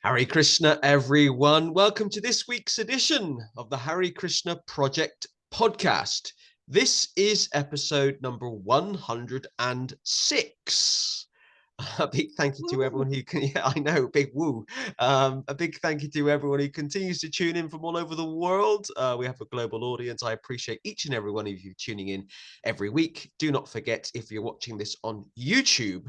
Hare Krishna, everyone. Welcome to this week's edition of the Hare Krishna Project podcast. This is episode number 106. A big thank you to everyone who can, yeah, I know, big woo. A big thank you to everyone who continues to tune in from all over the world. We have a global audience. I appreciate each and every one of you tuning in every week. Do not forget, if you're watching this on YouTube,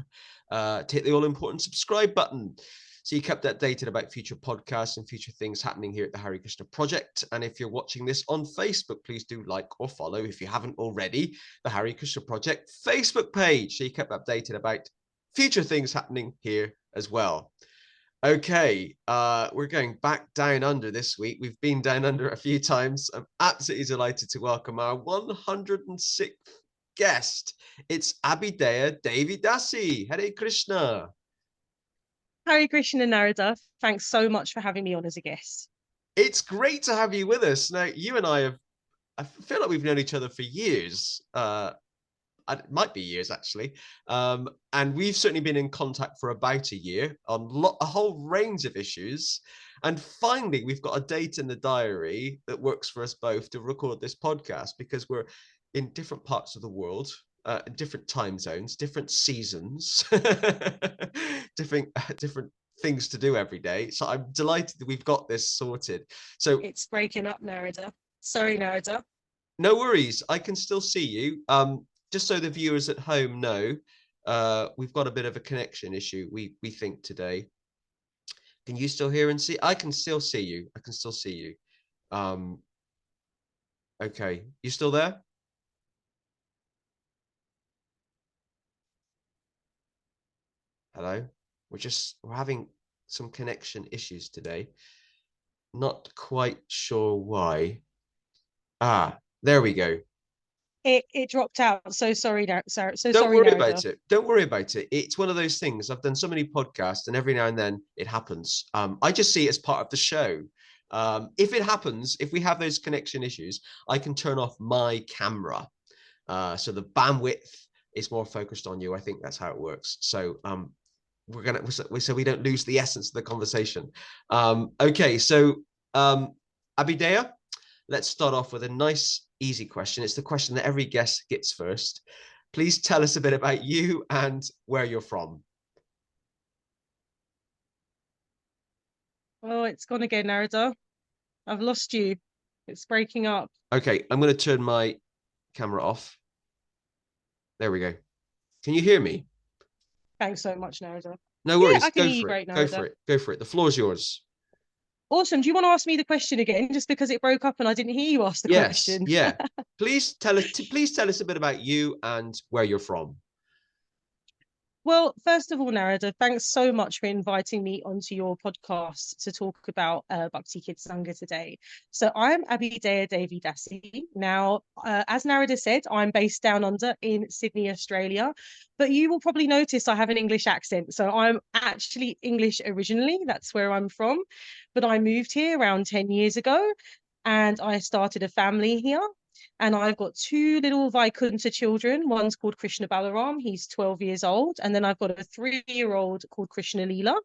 to hit the all-important subscribe button, so you kept updated about future podcasts and future things happening here at the Hare Krishna Project. And if you're watching this on Facebook, please do like or follow, if you haven't already, the Hare Krishna Project Facebook page, so you kept updated about future things happening here as well. Okay, we're going back down under this week. We've been down under a few times. I'm absolutely delighted to welcome our 106th guest. It's Abhidheya Devi Dasi. Hare Krishna. Hare Krishna, Narada. Thanks so much for having me on as a guest. It's great to have you with us. Now, you and I feel like we've known each other for years. It might be years, actually. And we've certainly been in contact for about a year on a whole range of issues. And finally, we've got a date in the diary that works for us both to record this podcast, because we're in different parts of the world, different time zones, different seasons, different things to do every day. So I'm delighted that we've got this sorted. So it's breaking up, Narada. Sorry, Narada. No worries. I can still see you. Just so the viewers at home know, we've got a bit of a connection issue, we think, today. Can you still hear and see? I can still see you. I can still see you. Okay, you still there? Hello? We're having some connection issues today. Not quite sure why. There we go. It dropped out. So sorry, sorry. Don't worry about it. Don't worry about it. It's one of those things. I've done so many podcasts, and every now and then it happens. I just see it as part of the show. If it happens, if we have those connection issues, I can turn off my camera, so the bandwidth is more focused on you. I think that's how it works. So so we don't lose the essence of the conversation. Okay, so Abhidheya, let's start off with a nice, easy question. It's the question that every guest gets first. Please tell us a bit about you and where you're from. Oh, it's gone again, Narada. I've lost you. It's breaking up. Okay, I'm going to turn my camera off. There we go. Can you hear me? Thanks so much, Narada. No worries. I can hear you great, Narada. Go for it. Go for it. The floor is yours. Awesome. Do you want to ask me the question again, just because it broke up and I didn't hear you ask the question? Yeah. Please tell us a bit about you and where you're from. Well, first of all, Narada, thanks so much for inviting me onto your podcast to talk about Bhakti Kids Sangha today. So I'm Abhidheya Devi Dasi. Now, as Narada said, I'm based down under in Sydney, Australia, but you will probably notice I have an English accent. So I'm actually English originally. That's where I'm from. But I moved here around 10 years ago, and I started a family here. And I've got two little Vaikunta children. One's called Krishna Balaram. He's 12 years old. And then I've got a 3-year-old called Krishna Leela.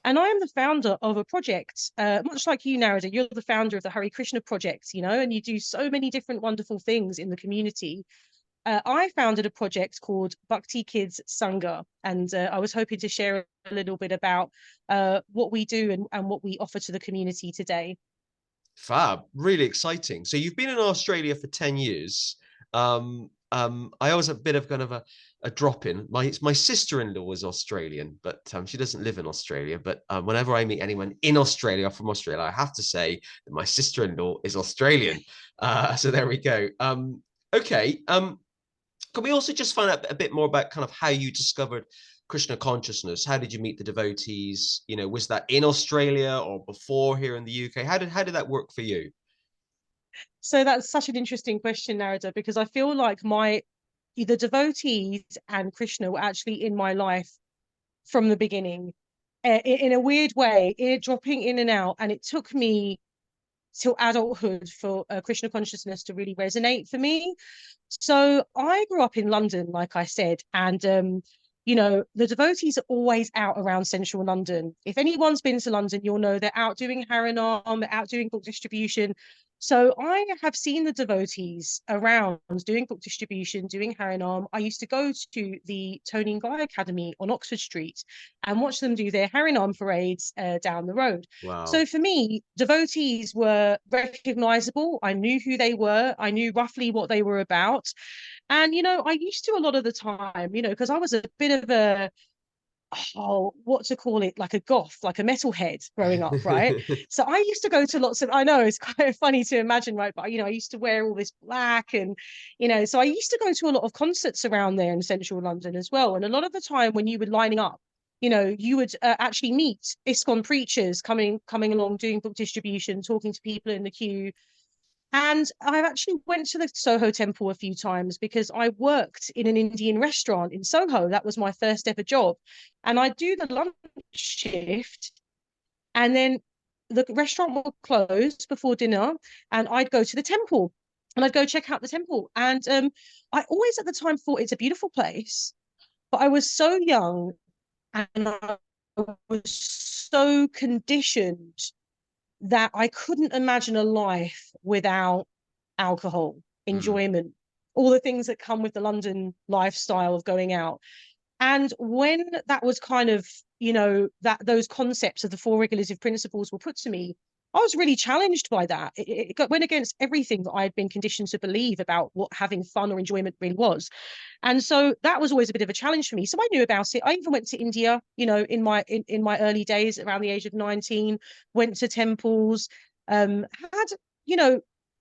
And I am the founder of a project, much like you, Narada. You're the founder of the Hare Krishna Project, and you do so many different wonderful things in the community. I founded a project called Bhakti Kids Sangha. And I was hoping to share a little bit about what we do and what we offer to the community today. Fab, really exciting. So you've been in Australia for 10 years. I always have a bit of kind of a drop in. My sister-in-law is Australian, but she doesn't live in Australia. But whenever I meet anyone in Australia, from Australia, I have to say that my sister-in-law is Australian. So there we go. Okay. Can we also just find out a bit more about kind of how you discovered Krishna consciousness? How did you meet the devotees? Was that in Australia or before here in the UK? How did that work for you? So that's such an interesting question, Narada, because I feel like the devotees and Krishna were actually in my life from the beginning, in a weird way, dropping in and out. And it took me till adulthood for Krishna consciousness to really resonate for me. So I grew up in London, like I said, and the devotees are always out around central London. If anyone's been to London, you'll know they're out doing Harinam, they're out doing book distribution. So I have seen the devotees around doing book distribution, doing Harinam. I used to go to the Tony and Guy Academy on Oxford Street and watch them do their Harinam parades down the road. Wow. So for me, devotees were recognizable. I knew who they were. I knew roughly what they were about. And, I used to a lot of the time, because I was a bit of a, what to call it, like a goth, like a metalhead growing up, right? So I used to go to lots of, I know it's quite funny to imagine, right? But, I used to wear all this black and, so I used to go to a lot of concerts around there in central London as well. And a lot of the time when you were lining up, you would actually meet ISKCON preachers coming along, doing book distribution, talking to people in the queue. And I've actually went to the Soho Temple a few times because I worked in an Indian restaurant in Soho. That was my first ever job. And I'd do the lunch shift, and then the restaurant would close before dinner, and I'd go to the temple and I'd go check out the temple. And I always at the time thought it's a beautiful place, but I was so young and I was so conditioned that I couldn't imagine a life without alcohol, enjoyment, all the things that come with the London lifestyle of going out. And when that was kind of, that those concepts of the four regulative principles were put to me, I was really challenged by that. It went against everything that I had been conditioned to believe about what having fun or enjoyment really was. And so that was always a bit of a challenge for me. So I knew about it. I even went to India, in my early days around the age of 19, went to temples, had,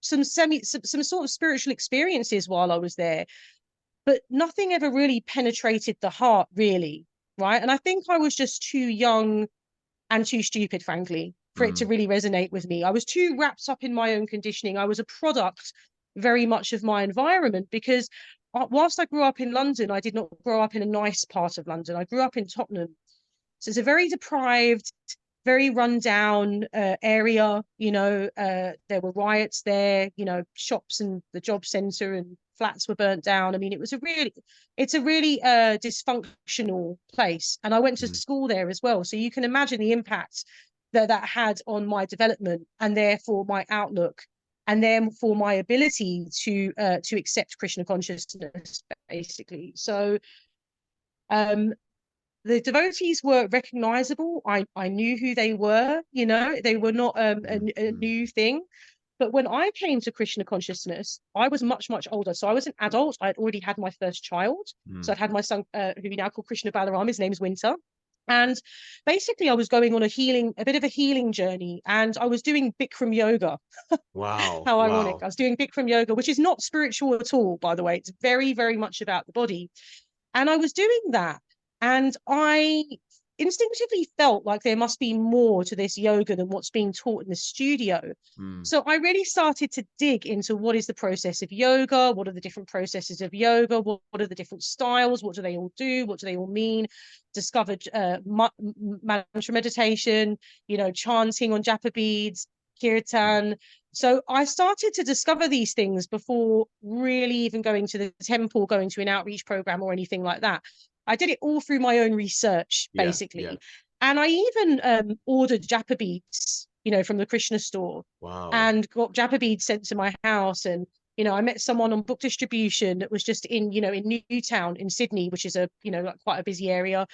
some sort of spiritual experiences while I was there, but nothing ever really penetrated the heart, really, right? And I think I was just too young and too stupid, frankly, for it to really resonate with me. I was too wrapped up in my own conditioning. I was a product very much of my environment, because whilst I grew up in London, I did not grow up in a nice part of London. I grew up in Tottenham. So it's a very deprived, very rundown area. There were riots there, shops and the job centre and flats were burnt down. I mean, it's a really dysfunctional place. And I went to school there as well. So you can imagine the impact that had on my development, and therefore my outlook, and therefore my ability to accept Krishna consciousness, basically. So the devotees were recognizable. I knew who they were. They were not a new thing. But when I came to Krishna consciousness, I was much, much older. So I was an adult. I had already had my first child. So I'd had my son, who we now call Krishna Balaram. His name's Winter. And basically I was going on a bit of a healing journey, and I was doing Bikram yoga. Wow. How ironic. I was doing Bikram yoga, which is not spiritual at all, by the way. It's very, very much about the body. And I was doing that, and I instinctively felt like there must be more to this yoga than what's being taught in the studio. So I really started to dig into what is the process of yoga, what are the different processes of yoga, what are the different styles, what do they all do, what do they all mean, discovered mantra meditation, chanting on japa beads, kirtan. So I started to discover these things before really even going to the temple, going to an outreach program or anything like that. I did it all through my own research, basically. Yeah. And I even ordered japa beads, from the Krishna store. Wow. And got japa beads sent to my house. And, I met someone on book distribution that was just in Newtown in Sydney, which is like quite a busy area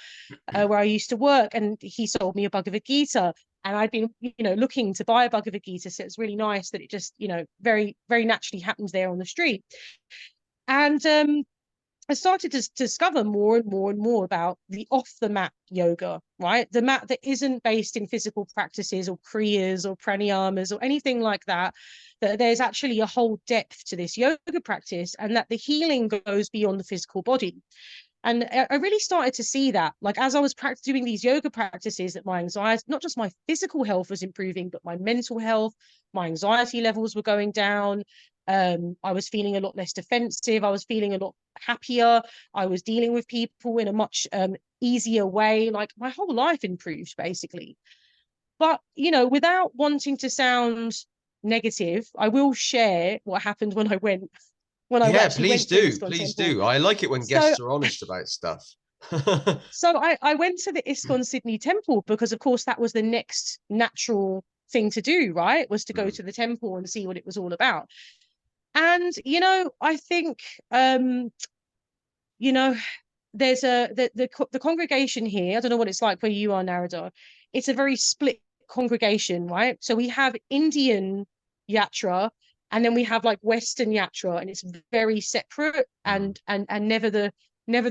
where I used to work. And he sold me a Bhagavad Gita. And I'd been, looking to buy a Bhagavad Gita. So it's really nice that it just, very, very naturally happens there on the street. And I started to discover more and more and more about the off-the-mat yoga, right? The mat that isn't based in physical practices or kriyas or pranayamas or anything like that, that there's actually a whole depth to this yoga practice, and that the healing goes beyond the physical body. And I really started to see that, like, as I was doing these yoga practices, that my anxiety, not just my physical health was improving, but my mental health, my anxiety levels were going down. I was feeling a lot less defensive. I was feeling a lot happier. I was dealing with people in a much easier way. Like, my whole life improved, basically. But, without wanting to sound negative, I will share what happened when I went. Please do. I like it when guests are honest about stuff. So I went to the ISKCON Sydney temple because, of course, that was the next natural thing to do, right? Was to go to the temple and see what it was all about. And, I think, you know, there's the congregation here. I don't know what it's like where you are, Narada. It's a very split congregation, right? So we have Indian yatra, and then we have like Western yatra, and it's very separate, and never the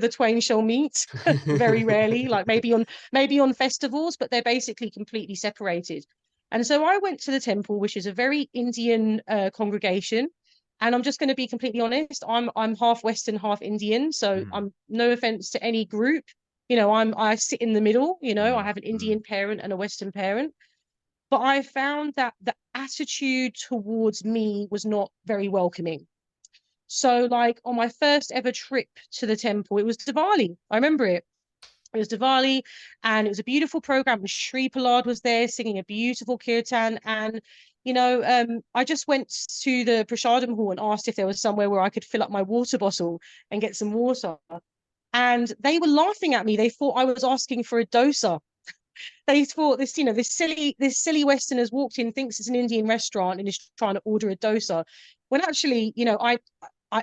twain shall meet. Very rarely, like maybe on festivals, but they're basically completely separated. And so I went to the temple, which is a very Indian congregation. And I'm just going to be completely honest. I'm half Western, half Indian. So I'm no offense to any group. I sit in the middle. I have an Indian parent and a Western parent. But I found that the attitude towards me was not very welcoming. So, like on my first ever trip to the temple, it was Diwali. I remember it. It was Diwali, and it was a beautiful program. Shri Palad was there singing a beautiful kirtan. And, I just went to the Prasadam hall and asked if there was somewhere where I could fill up my water bottle and get some water. And they were laughing at me. They thought I was asking for a dosa. They thought this silly Westerners walked in, thinks it's an Indian restaurant and is trying to order a dosa. When actually, I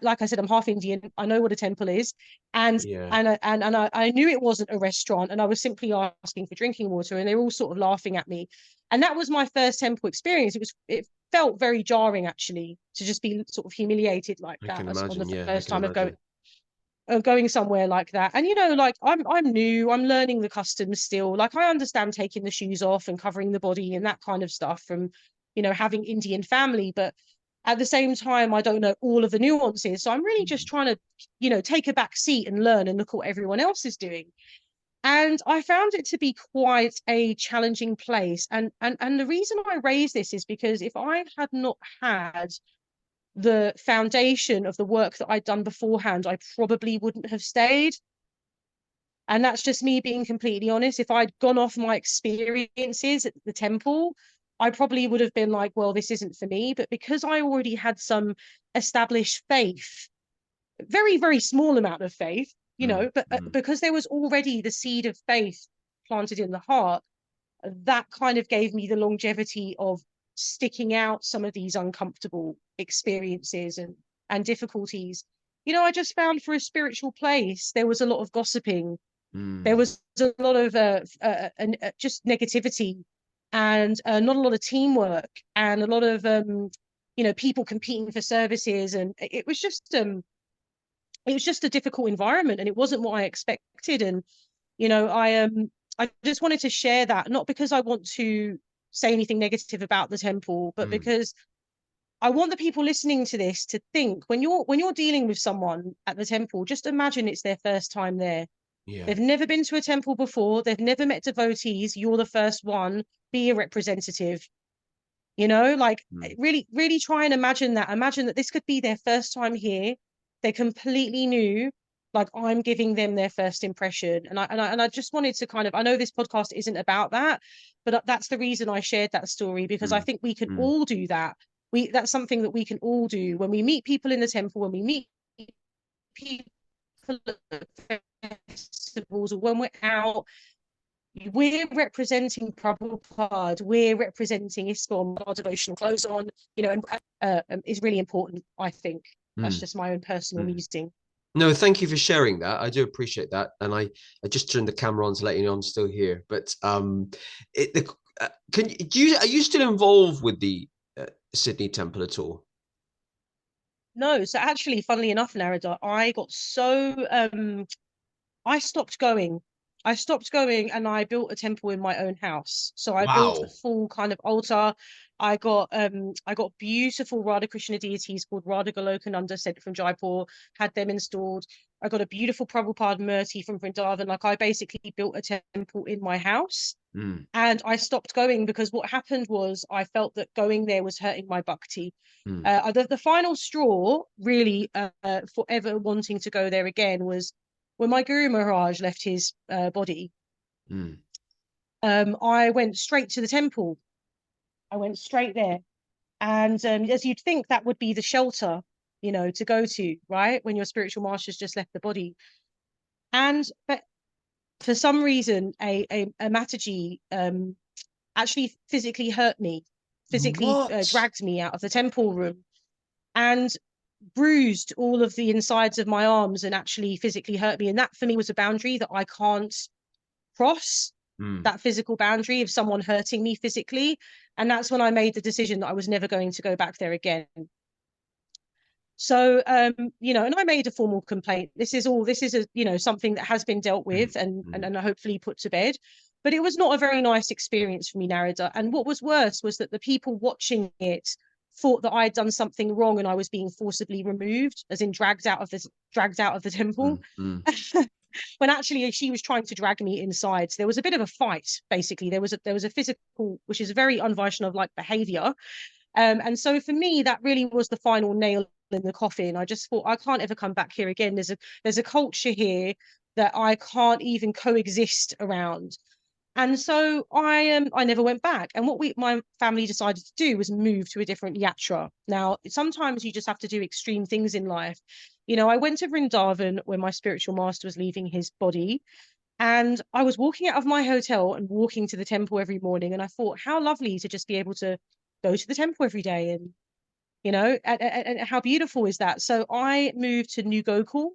like I said, I'm half Indian. I know what a temple is, and I knew it wasn't a restaurant, and I was simply asking for drinking water, and they were all sort of laughing at me. And that was my first temple experience. It felt very jarring actually to just be sort of humiliated like that on the first time of going somewhere like that. And like I'm new, I'm learning the customs still. Like I understand taking the shoes off and covering the body and that kind of stuff from having Indian family, but at the same time I don't know all of the nuances. So I'm really just trying to take a back seat and learn and look at what everyone else is doing. And I found it to be quite a challenging place. And the reason I raise this is because if I had not had the foundation of the work that I'd done beforehand, I probably wouldn't have stayed. And that's just me being completely honest. If I'd gone off my experiences at the temple, I probably would have been like, well, this isn't for me. But because I already had some established faith, very, very small amount of faith, but because there was already the seed of faith planted in the heart, that kind of gave me the longevity of sticking out some of these uncomfortable experiences and difficulties. I just found for a spiritual place, there was a lot of gossiping. There was a lot of just negativity, and not a lot of teamwork, and a lot of people competing for services, and it was just a difficult environment, and it wasn't what I expected. And I just wanted to share that, not because I want to say anything negative about the temple, but because I want the people listening to this to think when you're dealing with someone at the temple, just imagine it's their first time there. They've never been to a temple before. They've never met devotees. You're the first one. Be a representative. Really, really try and imagine that. Imagine that this could be their first time here. They're completely new. Like I'm giving them their first impression. And I just wanted to kind of, I know this podcast isn't about that, but that's the reason I shared that story, because I think we can all do that. That's something that we can all do when we meet people in the temple, when we meet people at festivals, or when we're out. We're representing Prabhupada, we're representing ISKCON, our devotional clothes on, and is really important, I think. That's just my own personal musing. No, thank you for sharing that. I do appreciate that. And I just turned the camera on to let you know I'm still here. But are you still involved with the Sydney Temple at all? No, so actually, funnily enough, Narada, I got so I stopped going. And I built a temple in my own house. So I built a full kind of altar. I got beautiful Radha Krishna deities called Radha Golokananda sent from Jaipur, had them installed. I got a beautiful Prabhupada Murti from Vrindavan. Like I basically built a temple in my house. And I stopped going because what happened was I felt that going there was hurting my bhakti. The final straw, really, for ever wanting to go there again was when my Guru Maharaj left his body. I went straight to the temple. I went straight there. And as you'd think, that would be the shelter, to go to, right? When your spiritual master's just left the body. But for some reason, a Mataji actually physically hurt me, physically What? dragged me out of the temple room and bruised all of the insides of my arms and actually physically hurt me. And that for me was a boundary that I can't cross, Mm, that physical boundary of someone hurting me physically. And that's when I made the decision that I was never going to go back there again. So, and I made a formal complaint. This is something that has been dealt mm, with and, mm, and, and hopefully put to bed. But it was not a very nice experience for me, Narada. And what was worse was that the people watching it thought that I'd done something wrong and I was being forcibly removed, as in dragged out of the temple. mm, mm, When actually she was trying to drag me inside. So there was a bit of a fight, basically. There was a physical, which is a very un-Vaishnav like behavior. And so for me, that really was the final nail in the coffin. I just thought I can't ever come back here again. There's a culture here that I can't even coexist around. And so I never went back. And what my family decided to do was move to a different yatra. Now, sometimes you just have to do extreme things in life. I went to Vrindavan when my spiritual master was leaving his body. And I was walking out of my hotel and walking to the temple every morning. And I thought, how lovely to just be able to go to the temple every day. And, and how beautiful is that? So I moved to New Gokul,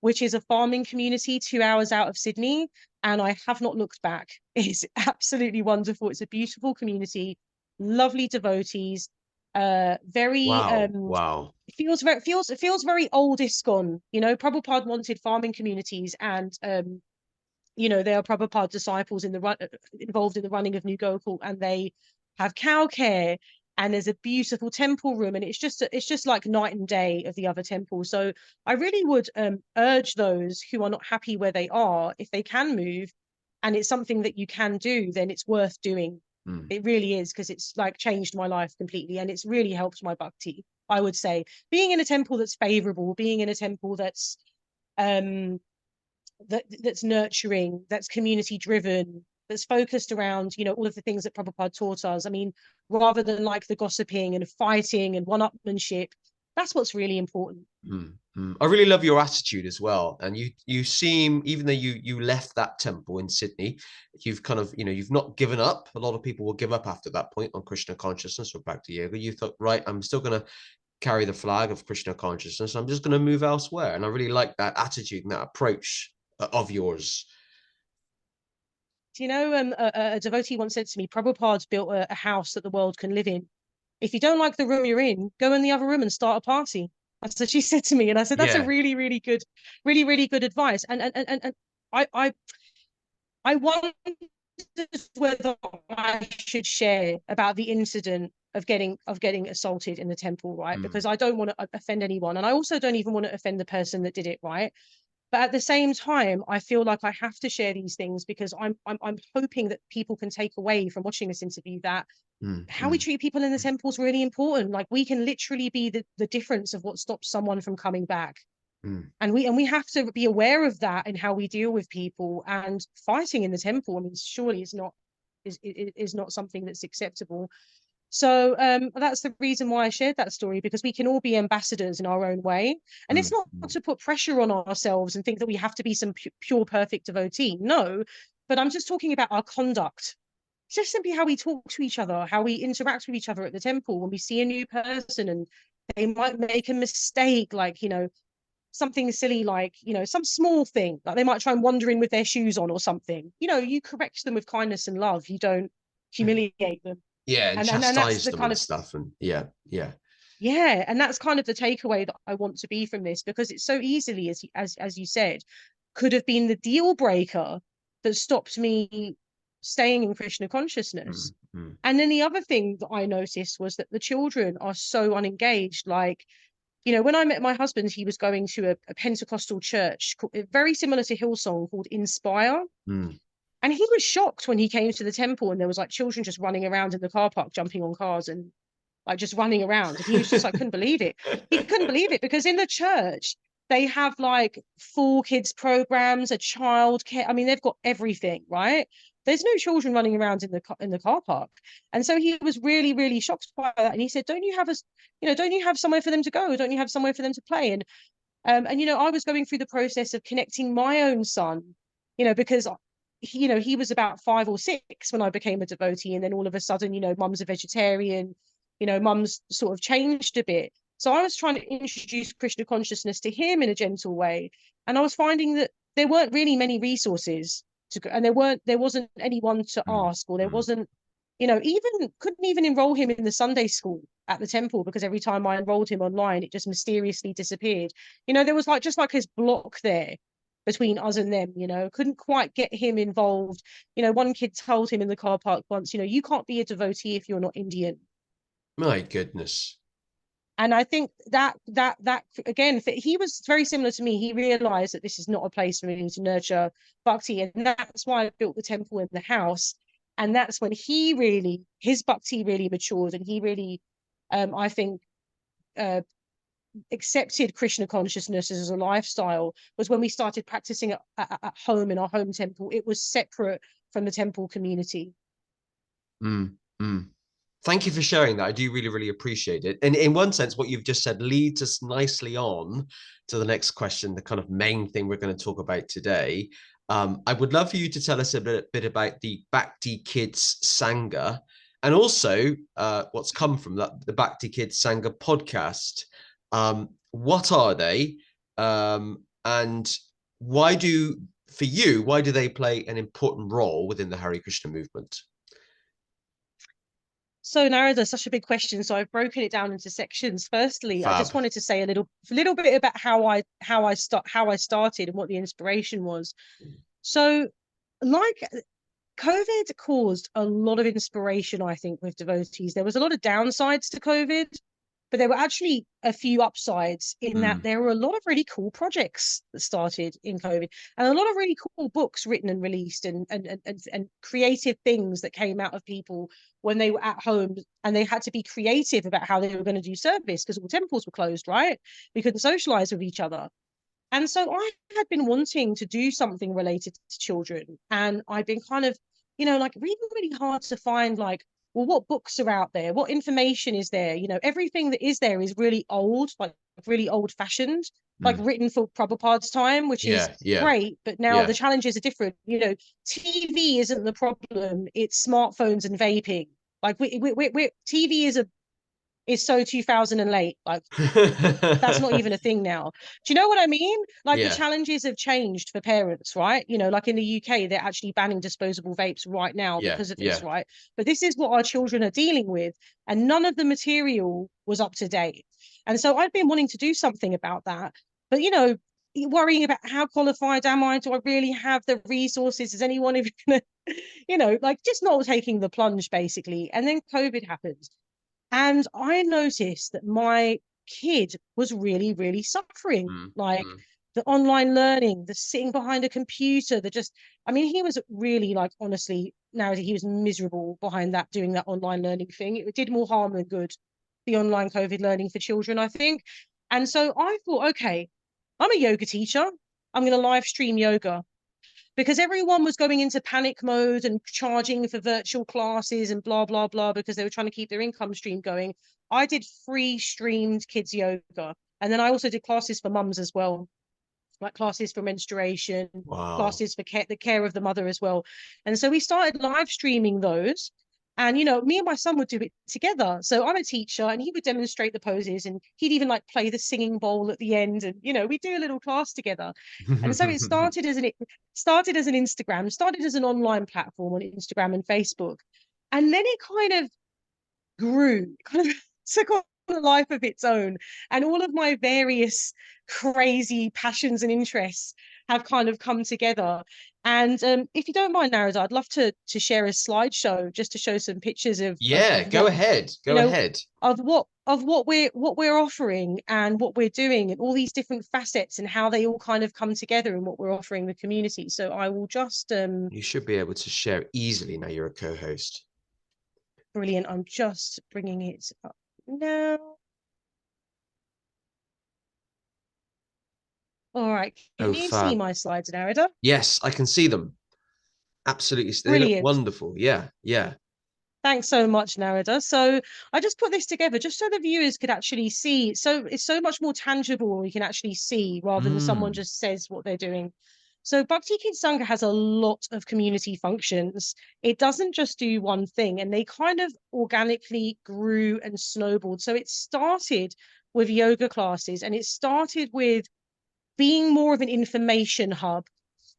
which is a farming community 2 hours out of Sydney. And I have not looked back. It's absolutely wonderful. It's a beautiful community, lovely devotees, very wow, wow. it feels very old ISKCON. Prabhupada wanted farming communities and they are Prabhupada disciples involved in the running of New Gokul, and they have cow care, and there's a beautiful temple room, and it's just like night and day of the other temples. So I really would urge those who are not happy where they are, if they can move, and it's something that you can do, then it's worth doing. Mm, It really is, because it's like changed my life completely, and it's really helped my bhakti. I would say being in a temple that's favorable, being in a temple um that's nurturing, that's community driven, that's focused around, all of the things that Prabhupada taught us. I mean, rather than like the gossiping and fighting and one-upmanship, that's what's really important. mm, mm. I really love your attitude as well. And you seem, even though you left that temple in Sydney, you've kind of, you've not given up. A lot of people will give up after that point on Krishna consciousness or Bhakti yoga. You thought, right, I'm still going to carry the flag of Krishna consciousness. I'm just going to move elsewhere. And I really like that attitude and that approach of yours. A devotee once said to me, Prabhupada's built a house that the world can live in. If you don't like the room you're in, go in the other room and start a party. That's what she said to me. And I said, that's a Yeah. really, really good advice. And I wondered whether I should share about the incident of getting assaulted in the temple, right? Mm, Because I don't want to offend anyone, and I also don't even want to offend the person that did it, right? But at the same time, I feel like I have to share these things because I'm hoping that people can take away from watching this interview that mm, how we mm, treat people in the temple is really important. Like, we can literally be the difference of what stops someone from coming back. mm, And we have to be aware of that in how we deal with people. And fighting in the temple, I mean, surely is not something that's acceptable. So that's the reason why I shared that story, because we can all be ambassadors in our own way. And it's mm, not mm, to put pressure on ourselves and think that we have to be some pure perfect devotee. No, but I'm just talking about our conduct. It's just simply how we talk to each other, how we interact with each other at the temple when we see a new person and they might make a mistake, like, something silly, like, some small thing, like they might try and wander in with their shoes on or something. You correct them with kindness and love. You don't mm. humiliate them. Yeah, and And that's chastise the them kind and of, stuff. And yeah, yeah. yeah, and that's kind of the takeaway that I want to be from this, because it's so easily, as you said, could have been the deal breaker that stopped me staying in Krishna consciousness. Mm, mm, And then the other thing that I noticed was that the children are so unengaged. Like, when I met my husband, he was going to a Pentecostal church very similar to Hillsong, called Inspire. mm. And he was shocked when he came to the temple and there was like children just running around in the car park, jumping on cars and like just running around. And he was just like, couldn't believe it. He couldn't believe it, because in the church, they have like full kids programs, a child care. I mean, they've got everything, right? There's no children running around in the car park. And so he was really, really shocked by that. And he said, don't you have somewhere for them to go? Don't you have somewhere for them to play? And I was going through the process of connecting my own son because he was about 5 or 6 when I became a devotee, and then all of a sudden, mum's a vegetarian, mum's sort of changed a bit. So I was trying to introduce Krishna consciousness to him in a gentle way, and I was finding that there weren't really many resources and there wasn't anyone to ask, or there wasn't, even couldn't even enroll him in the Sunday school at the temple, because every time I enrolled him online, it just mysteriously disappeared. There was just like his block there between us and them, couldn't quite get him involved. One kid told him in the car park once, you can't be a devotee if you're not Indian. My goodness. And I think that again, he was very similar to me. He realized that this is not a place for me to nurture bhakti, and that's why I built the temple in the house. And that's when his bhakti really matured, and he really, I think, accepted Krishna consciousness as a lifestyle, was when we started practicing at home in our home temple. It was separate from the temple community. Thank you for sharing that. I do really, really appreciate it. And in one sense, what you've just said leads us nicely on to the next question, the kind of main thing we're going to talk about today. I would love for you to tell us a bit about the Bhakti Kids Sangha, and also what's come from that, the Bhakti Kids Sangha podcast. What are they? And why do they play an important role within the Hare Krishna movement? So Narada, such a big question. So I've broken it down into sections. Firstly, Fab. I just wanted to say a little bit about how I started and what the inspiration was. So, like, COVID caused a lot of inspiration, I think, with devotees. There was a lot of downsides to COVID, but there were actually a few upsides in that there were a lot of really cool projects that started in COVID, and a lot of really cool books written and released, and creative things that came out of people when they were at home and they had to be creative about how they were going to do service, because all temples were closed, right? We couldn't socialize with each other. And so I had been wanting to do something related to children, and I've been kind of, really, really hard to find, well, what books are out there? What information is there? Everything that is there is really old, like really old fashioned, like written for Prabhupada's time, which is great. But now the challenges are different. TV isn't the problem. It's smartphones and vaping. Like TV is so 2000 and late. Like that's not even a thing now. Do you know what I mean? Like the challenges have changed for parents, right? Like in the UK, they're actually banning disposable vapes right now because of this, right? But this is what our children are dealing with, and none of the material was up to date. And so I've been wanting to do something about that, but worrying about how qualified am I? Do I really have the resources? Is anyone even gonna, like just not taking the plunge, basically. And then COVID happened. And I noticed that my kid was really, really suffering. The online learning, the sitting behind a computer, he was really, like, honestly, nowadays he was miserable behind that, doing that online learning thing. It did more harm than good, the online COVID learning for children, I think. And so I thought, okay, I'm a yoga teacher. I'm going to live stream yoga, because everyone was going into panic mode and charging for virtual classes and blah, blah, blah, because they were trying to keep their income stream going. I did free streamed kids yoga. And then I also did classes for mums as well, like classes for menstruation, classes for the care of the mother as well. And so we started live streaming those. And, me and my son would do it together. So I'm a teacher, and he would demonstrate the poses, and he'd even like play the singing bowl at the end. And, we do a little class together. And so it started as an Instagram, started as an online platform on Instagram and Facebook. And then it kind of grew, kind of took on a life of its own. And all of my various crazy passions and interests have kind of come together. And if you don't mind, Narada, I'd love to share a slideshow just to show some pictures of go ahead. Of what we're offering and what we're doing, and all these different facets and how they all kind of come together and what we're offering the community. So I will just you should be able to share easily now you're a co-host. Brilliant. I'm just bringing it up now. All right. Can you see my slides, Narada? Yes, I can see them. Absolutely. Brilliant. They look wonderful. Yeah. Thanks so much, Narada. So I just put this together just so the viewers could actually see. So it's so much more tangible when we can actually see, rather than someone just says what they're doing. So Bhakti Kids Sangha has a lot of community functions. It doesn't just do one thing, and they kind of organically grew and snowballed. So it started with yoga classes, and it started with being more of an information hub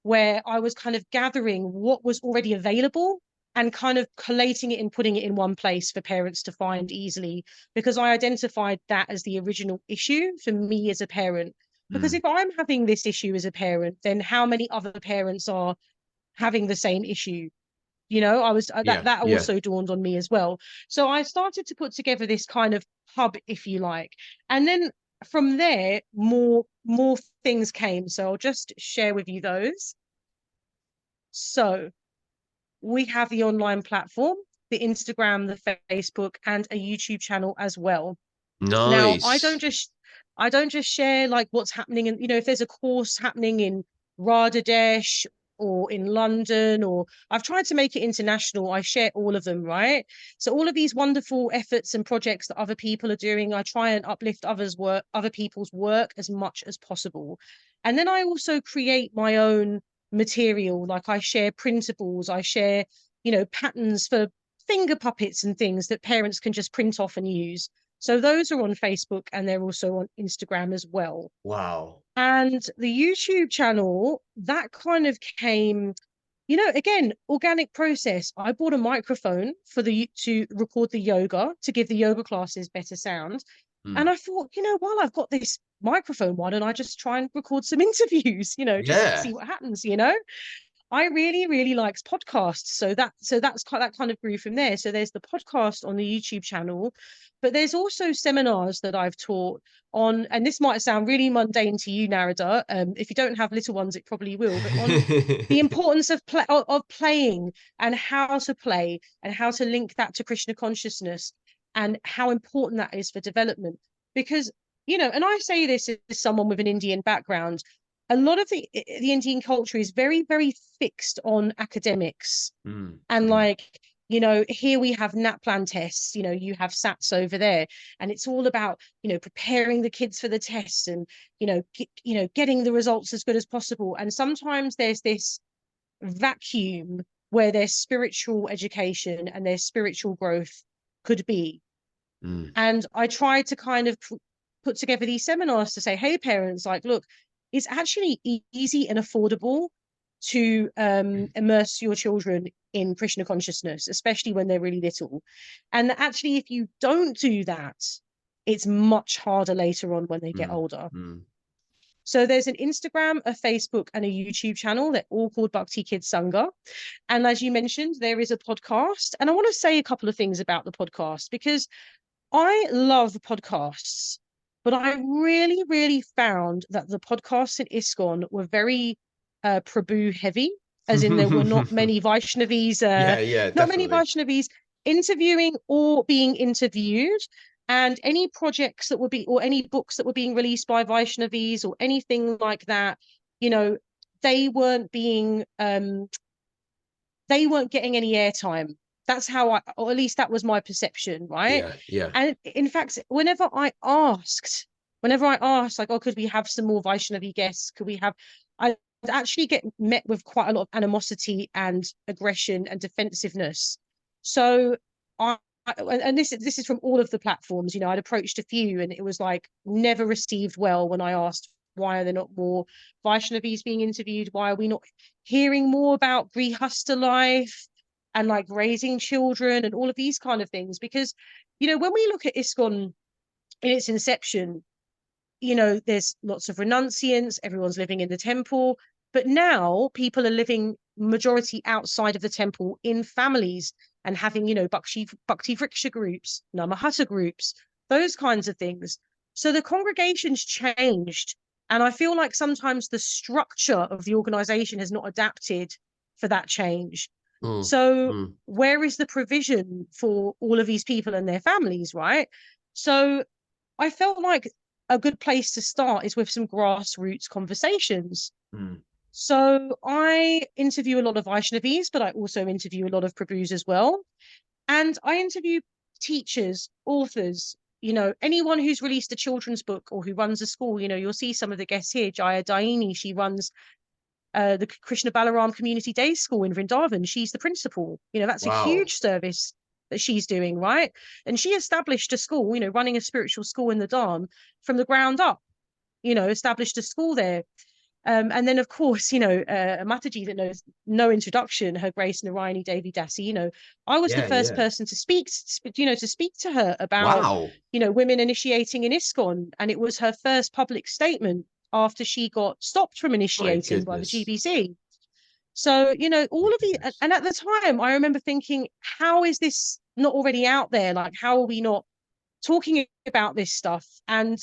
where I was kind of gathering what was already available and kind of collating it and putting it in one place for parents to find easily, because I identified that as the original issue for me as a parent. Because Mm. if I'm having this issue as a parent, then how many other parents are having the same issue? You know, I was Yeah, that yeah. also dawned on me as well. So I started to put together this kind of hub, if you like, and then from there, more things came. So I'll just share with you those. So we have the online platform, the Instagram, the Facebook, and a YouTube channel as well. Now, Nice. I don't just share like what's happening, and if there's a course happening in Bangladesh or in London, or I've tried to make it international, I share all of them, right? So all of these wonderful efforts and projects that other people are doing, I try and uplift other people's work as much as possible. And then I also create my own material, like I share printables, I share, patterns for finger puppets and things that parents can just print off and use. So those are on Facebook and they're also on Instagram as well. Wow. And the YouTube channel, that kind of came, again, organic process. I bought a microphone to record the yoga, to give the yoga classes better sound. And Mm. I thought, while I've got this microphone, why don't I just try and record some interviews, just Yeah. see what happens. I really, really likes podcasts. That kind of grew from there. So there's the podcast on the YouTube channel, but there's also seminars that I've taught on, and this might sound really mundane to you, Narada. If you don't have little ones, it probably will, but on the importance of playing and how to play and how to link that to Krishna consciousness and how important that is for development. Because, and I say this as someone with an Indian background, a lot of the Indian culture is very, very fixed on academics. Mm. And Mm. like, here we have NAPLAN tests, you have SATs over there. And it's all about, preparing the kids for the tests and, getting the results as good as possible. And sometimes there's this vacuum where their spiritual education and their spiritual growth could be. Mm. And I try to kind of put together these seminars to say, hey, parents, like, look, it's actually easy and affordable to immerse your children in Krishna consciousness, especially when they're really little. And actually, if you don't do that, it's much harder later on when they get Mm. older. Mm. So there's an Instagram, a Facebook, and a YouTube channel. They're all called Bhakti Kids Sangha. And as you mentioned, there is a podcast. And I want to say a couple of things about the podcast because I love podcasts, but I really, really found that the podcasts in ISKCON were very Prabhu heavy, as in there were not many Vaishnavis, Yeah, yeah, not many definitely. Vaishnavis interviewing or being interviewed. And any projects that would be, or any books that were being released by Vaishnavis or anything like that, you know, they weren't being, they weren't getting any airtime. That's how or at least that was my perception, right? Yeah, yeah. And in fact, whenever I asked, like, oh, could we have some more Vaishnavi guests? Could we have, I actually get met with quite a lot of animosity and aggression and defensiveness. So and this is from all of the platforms, I'd approached a few and it was like never received well when I asked why are there not more Vaishnavis being interviewed? Why are we not hearing more about Grihasta life and like raising children and all of these kind of things? Because, when we look at ISKCON in its inception, there's lots of renunciants, everyone's living in the temple, but now people are living majority outside of the temple in families and having, Bhakti Vriksha groups, Namahata groups, those kinds of things. So the congregation's changed. And I feel like sometimes the structure of the organization has not adapted for that change. Mm. So Mm. where is the provision for all of these people and their families, right? So I felt like a good place to start is with some grassroots conversations. Mm. So I interview a lot of Vaishnavis, but I also interview a lot of Prabhus as well. And I interview teachers, authors, anyone who's released a children's book or who runs a school. You'll see some of the guests here. Jaya Daini, she runs the Krishna Balaram Community Day School in Vrindavan. She's the principal. That's a Wow. huge service that she's doing, right? And she established a school, running a spiritual school in the Dham from the ground up, established a school there. And then, of course, a Mataji that knows no introduction, Her Grace Narayani Devi Dasi. I was the Yeah, first yeah. person to speak to her about, Wow. women initiating in ISKCON, and it was her first public statement after she got stopped from My initiating by the goodness. GBC. So, My all of the, goodness. and at the time, I remember thinking, how is this not already out there? Like, how are we not talking about this stuff? And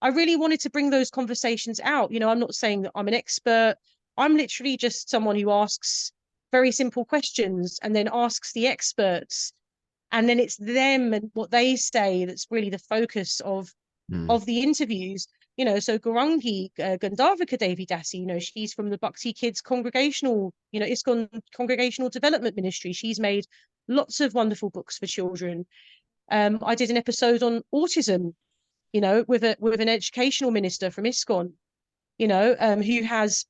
I really wanted to bring those conversations out. I'm not saying that I'm an expert. I'm literally just someone who asks very simple questions and then asks the experts. And then it's them and what they say that's really the focus Mm. of the interviews. So Gaurangi Gandharvika Devi Dasi, she's from the Bhakti Kids Congregational, ISKCON Congregational Development Ministry. She's made lots of wonderful books for children. I did an episode on autism, with an educational minister from ISKCON, who has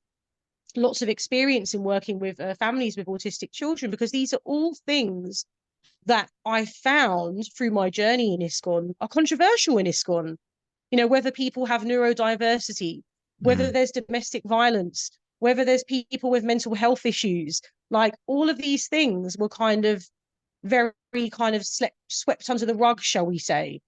lots of experience in working with families with autistic children, because these are all things that I found through my journey in ISKCON are controversial in ISKCON. Whether people have neurodiversity, whether Mm. there's domestic violence, whether there's people with mental health issues, like all of these things were kind of very kind of swept under the rug, shall we say.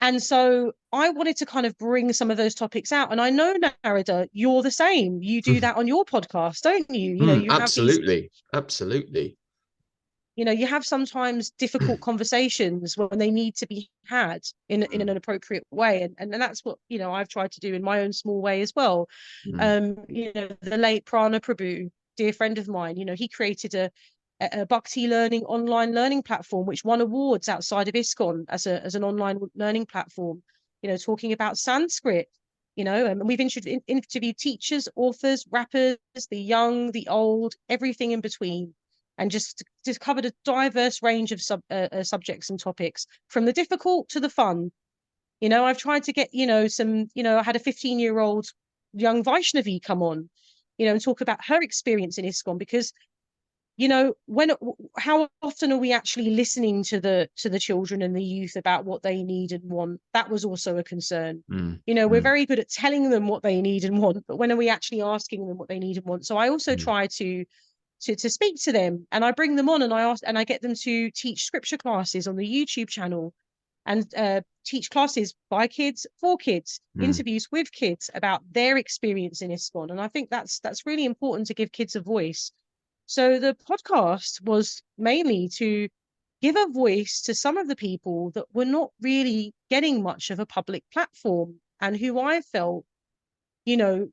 And so I wanted to kind of bring some of those topics out. And I know, Narada, you're the same. You do that on your podcast, don't you? Mm, You have these, absolutely. Absolutely. you have sometimes difficult conversations when they need to be had in an Mm, appropriate way. And that's what, I've tried to do in my own small way as well. mm, The late Prana Prabhu, dear friend of mine, he created a Bhakti learning online learning platform, which won awards outside of ISKCON as an online learning platform, talking about Sanskrit, and we've interviewed teachers, authors, rappers, the young, the old, everything in between, and just covered a diverse range of subjects and topics, from the difficult to the fun. I've tried to get, some, I had a 15-year-old young Vaishnavi come on, and talk about her experience in ISKCON, because how often are we actually listening to the children and the youth about what they need and want? That was also a concern. mm, We're mm, very good at telling them what they need and want, but when are we actually asking them what they need and want? So I also mm, try to speak to them, and I bring them on, and I get them to teach scripture classes on the YouTube channel, and teach classes by kids, for kids, mm. interviews with kids about their experience in ISKCON. And I think that's really important, to give kids a voice. So the podcast was mainly to give a voice to some of the people that were not really getting much of a public platform, and who I felt, you know,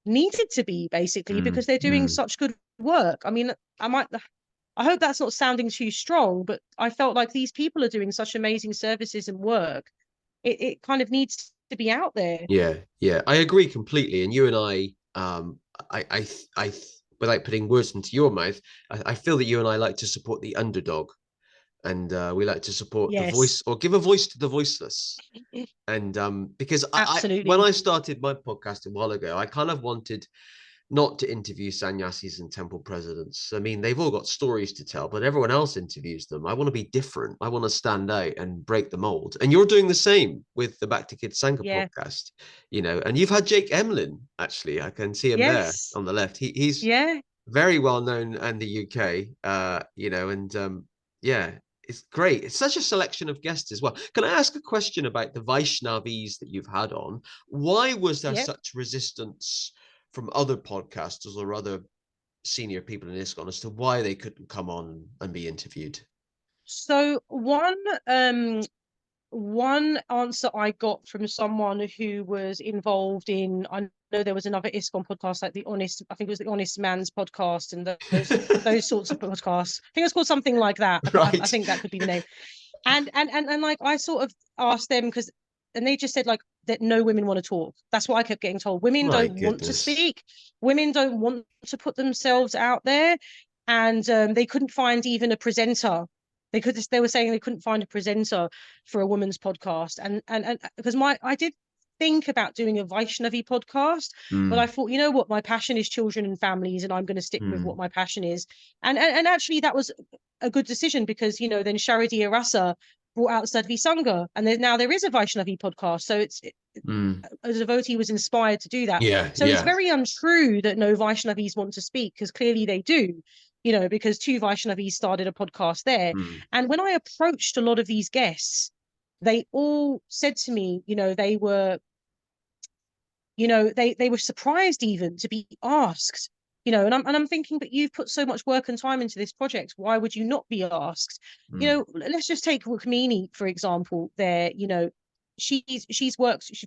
needed to be, basically, Mm, because they're doing mm. such good work. I mean, I hope that's not sounding too strong, but I felt like these people are doing such amazing services and work. It kind of needs to be out there. Yeah, yeah, I agree completely. And you and I, without putting words into your mouth, I feel that you and I like to support the underdog, and we like to support the Yes, voice, or give a voice to the voiceless. And because when absolutely. I started my podcast a while ago, I kind of wanted not to interview sannyasis and temple presidents. I mean, they've all got stories to tell, but everyone else interviews them. I want to be different. I want to stand out and break the mold. And you're doing the same with the Bhakti Kids Sangha Yeah. podcast, and you've had Jake Emlyn, actually. I can see him there Yes. on the left. He's Yeah. very well known in the UK, and yeah, it's great. It's such a selection of guests as well. Can I ask a question about the Vaishnavis that you've had on? Why was there Yeah. such resistance from other podcasters or other senior people in ISKCON as to why they couldn't come on and be interviewed? So one answer I got from someone who was involved in, I know there was another ISKCON podcast, like I think it was the Honest Man's podcast, and those sorts of podcasts. I think it's called something like that, but I Right. think that could be the name. And like, I sort of asked them, and they just said, like, that no women want to talk. That's what I kept getting told. Women My don't want to goodness. speak. Women don't want to put themselves out there, and they couldn't find even a presenter. They were saying they couldn't find a presenter for a woman's podcast, and because I did think about doing a Vaishnavi podcast, but I thought, you know what, my passion is children and families, and I'm going to stick with what my passion is. And actually that was a good decision, because, you know, then Sharadiya Rasa brought out Sadhvi Sangha, and now there is a Vaishnavi podcast. So a devotee was inspired to do that. Yeah, So it's very untrue that no Vaishnavis want to speak, because clearly they do, you know, because 2 Vaishnavis started a podcast there. And when I approached a lot of these guests, they all said to me, you know, they were surprised even to be asked, you know, and I'm thinking, but you've put so much work and time into this project, why would you not be asked? You know, let's just take Rukmini, for example. There, you know, she's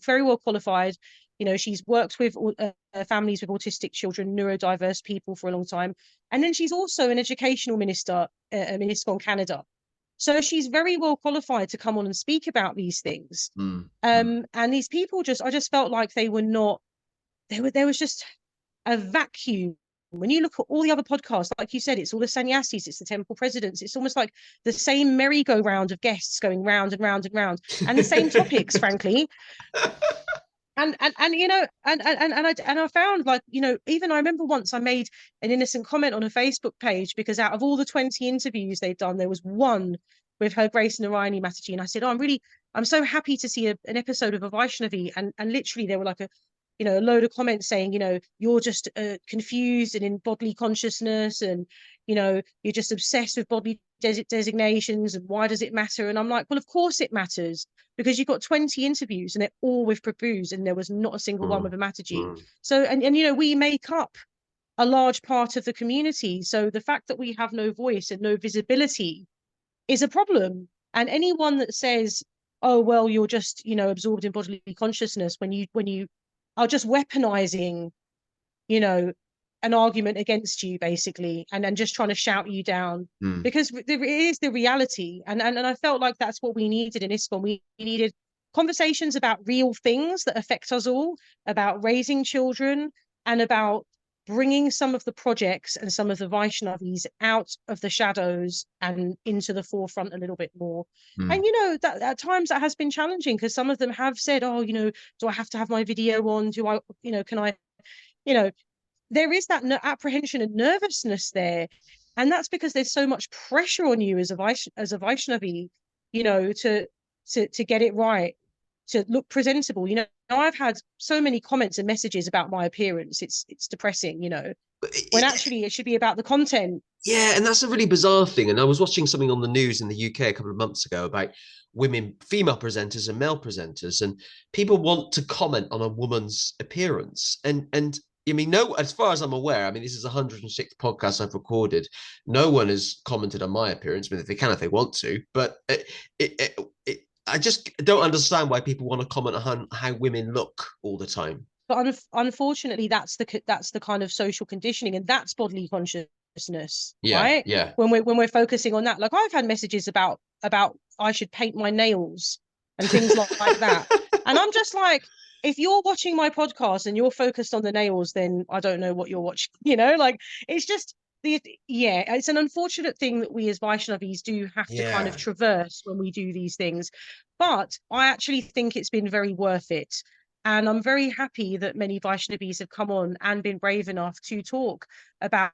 very well qualified. You know, she's worked with families with autistic children, neurodiverse people for a long time. And then she's also an educational minister in ISKCON Canada. So she's very well qualified to come on and speak about these things. And these people I just felt like they were not, there was just a vacuum. When you look at all the other podcasts, like you said, it's all the sannyasis, it's the temple presidents. It's almost like the same merry-go-round of guests going round and round and round, and the same topics, frankly. And you know, and I found, like, you know, even I remember once I made an innocent comment on a Facebook page, because out of all the 20 interviews they've done, there was one with Her Grace Narayani Mataji, and I said, oh, I'm so happy to see an episode of a Vaishnavi, and literally there were like a load of comments saying, you know, you're just confused and in bodily consciousness, and, you know, you're just obsessed with bodily designations, and why does it matter? And I'm like, well, of course it matters, because you've got 20 interviews and they're all with Prabhus, and there was not a single one with a Mataji. So, and you know, we make up a large part of the community. So the fact that we have no voice and no visibility is a problem. And anyone that says, oh, well, you're just, you know, absorbed in bodily consciousness, when you are just weaponizing, you know, an argument against you, basically, and just trying to shout you down, because there is the reality. And I felt like that's what we needed in ISKCON. We needed conversations about real things that affect us all, about raising children, and about bringing some of the projects and some of the Vaishnavis out of the shadows and into the forefront a little bit more. And, you know, that at times that has been challenging, because some of them have said, oh, you know, do I have to have my video on? Do I, you know, can I, you know, there is that apprehension and nervousness there. And that's because there's so much pressure on you as a Vaishnavi, you know, to get it right, to look presentable. You know, I've had so many comments and messages about my appearance. It's depressing, you know, when actually it should be about the content. Yeah, and that's a really bizarre thing. And I was watching something on the news in the UK a couple of months ago about female presenters and male presenters, and people want to comment on a woman's appearance. And I mean, no, as far as I'm aware, I mean, this is 106 podcasts I've recorded. No one has commented on my appearance. I mean, if they can, if they want to, but I just don't understand why people want to comment on how women look all the time. But unfortunately, that's the kind of social conditioning, and that's bodily consciousness, right? Yeah. When we're focusing on that, like, I've had messages about I should paint my nails and things like that, and I'm just like, if you're watching my podcast and you're focused on the nails, then I don't know what you're watching. You know, like, it's just it's an unfortunate thing that we as Vaishnavis do have to kind of traverse when we do these things, but I actually think it's been very worth it. And I'm very happy that many Vaishnavis have come on and been brave enough to talk about,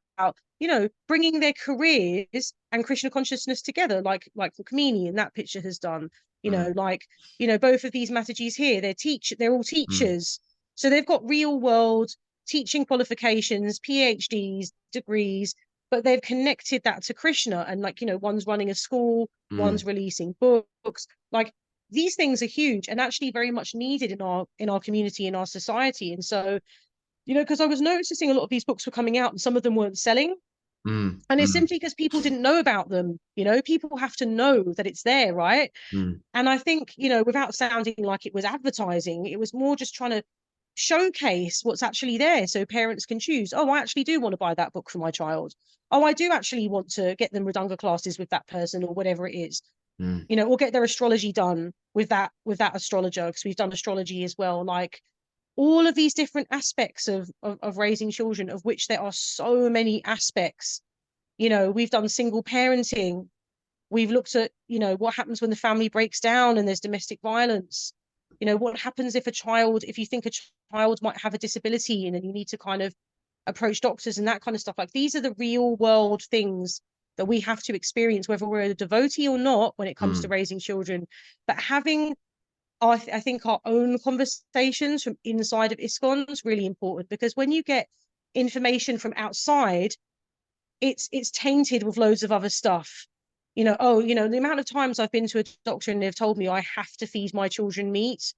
you know, bringing their careers and Krishna consciousness together, like Rukmini in that picture has done. You know, like, you know, both of these Matajis here, they're all teachers. So they've got real world teaching qualifications, PhDs, degrees, but they've connected that to Krishna. And, like, you know, one's running a school, one's releasing books. Like, these things are huge and actually very much needed in our community, in our society. And so, you know, because I was noticing a lot of these books were coming out and some of them weren't selling. And it's simply because people didn't know about them. You know, people have to know that it's there, right? And I think, you know, without sounding like it was advertising, it was more just trying to showcase what's actually there, so parents can choose, oh, I actually do want to buy that book for my child. Oh, I do actually want to get them Mridanga classes with that person, or whatever it is. You know, or get their astrology done with that astrologer, because we've done astrology as well. Like, all of these different aspects of raising children, of which there are so many aspects. You know, we've done single parenting. We've looked at, you know, what happens when the family breaks down and there's domestic violence. You know, what happens if if you think a child might have a disability, and then you need to kind of approach doctors and that kind of stuff. Like, these are the real world things that we have to experience, whether we're a devotee or not, when it comes to raising children. But having, I think, our own conversations from inside of ISKCON is really important, because when you get information from outside, it's tainted with loads of other stuff. You know, oh, you know, the amount of times I've been to a doctor and they've told me I have to feed my children meat,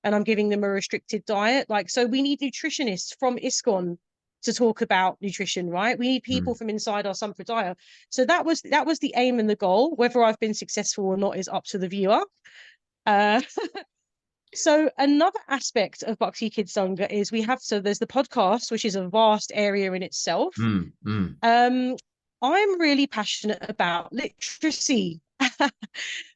and I'm giving them a restricted diet. Like, so we need nutritionists from ISKCON to talk about nutrition, right? We need people from inside our Sampradaya. So that was the aim and the goal. Whether I've been successful or not is up to the viewer. So another aspect of Bhakti Kids Sangha is there's the podcast, which is a vast area in itself. I'm really passionate about literacy,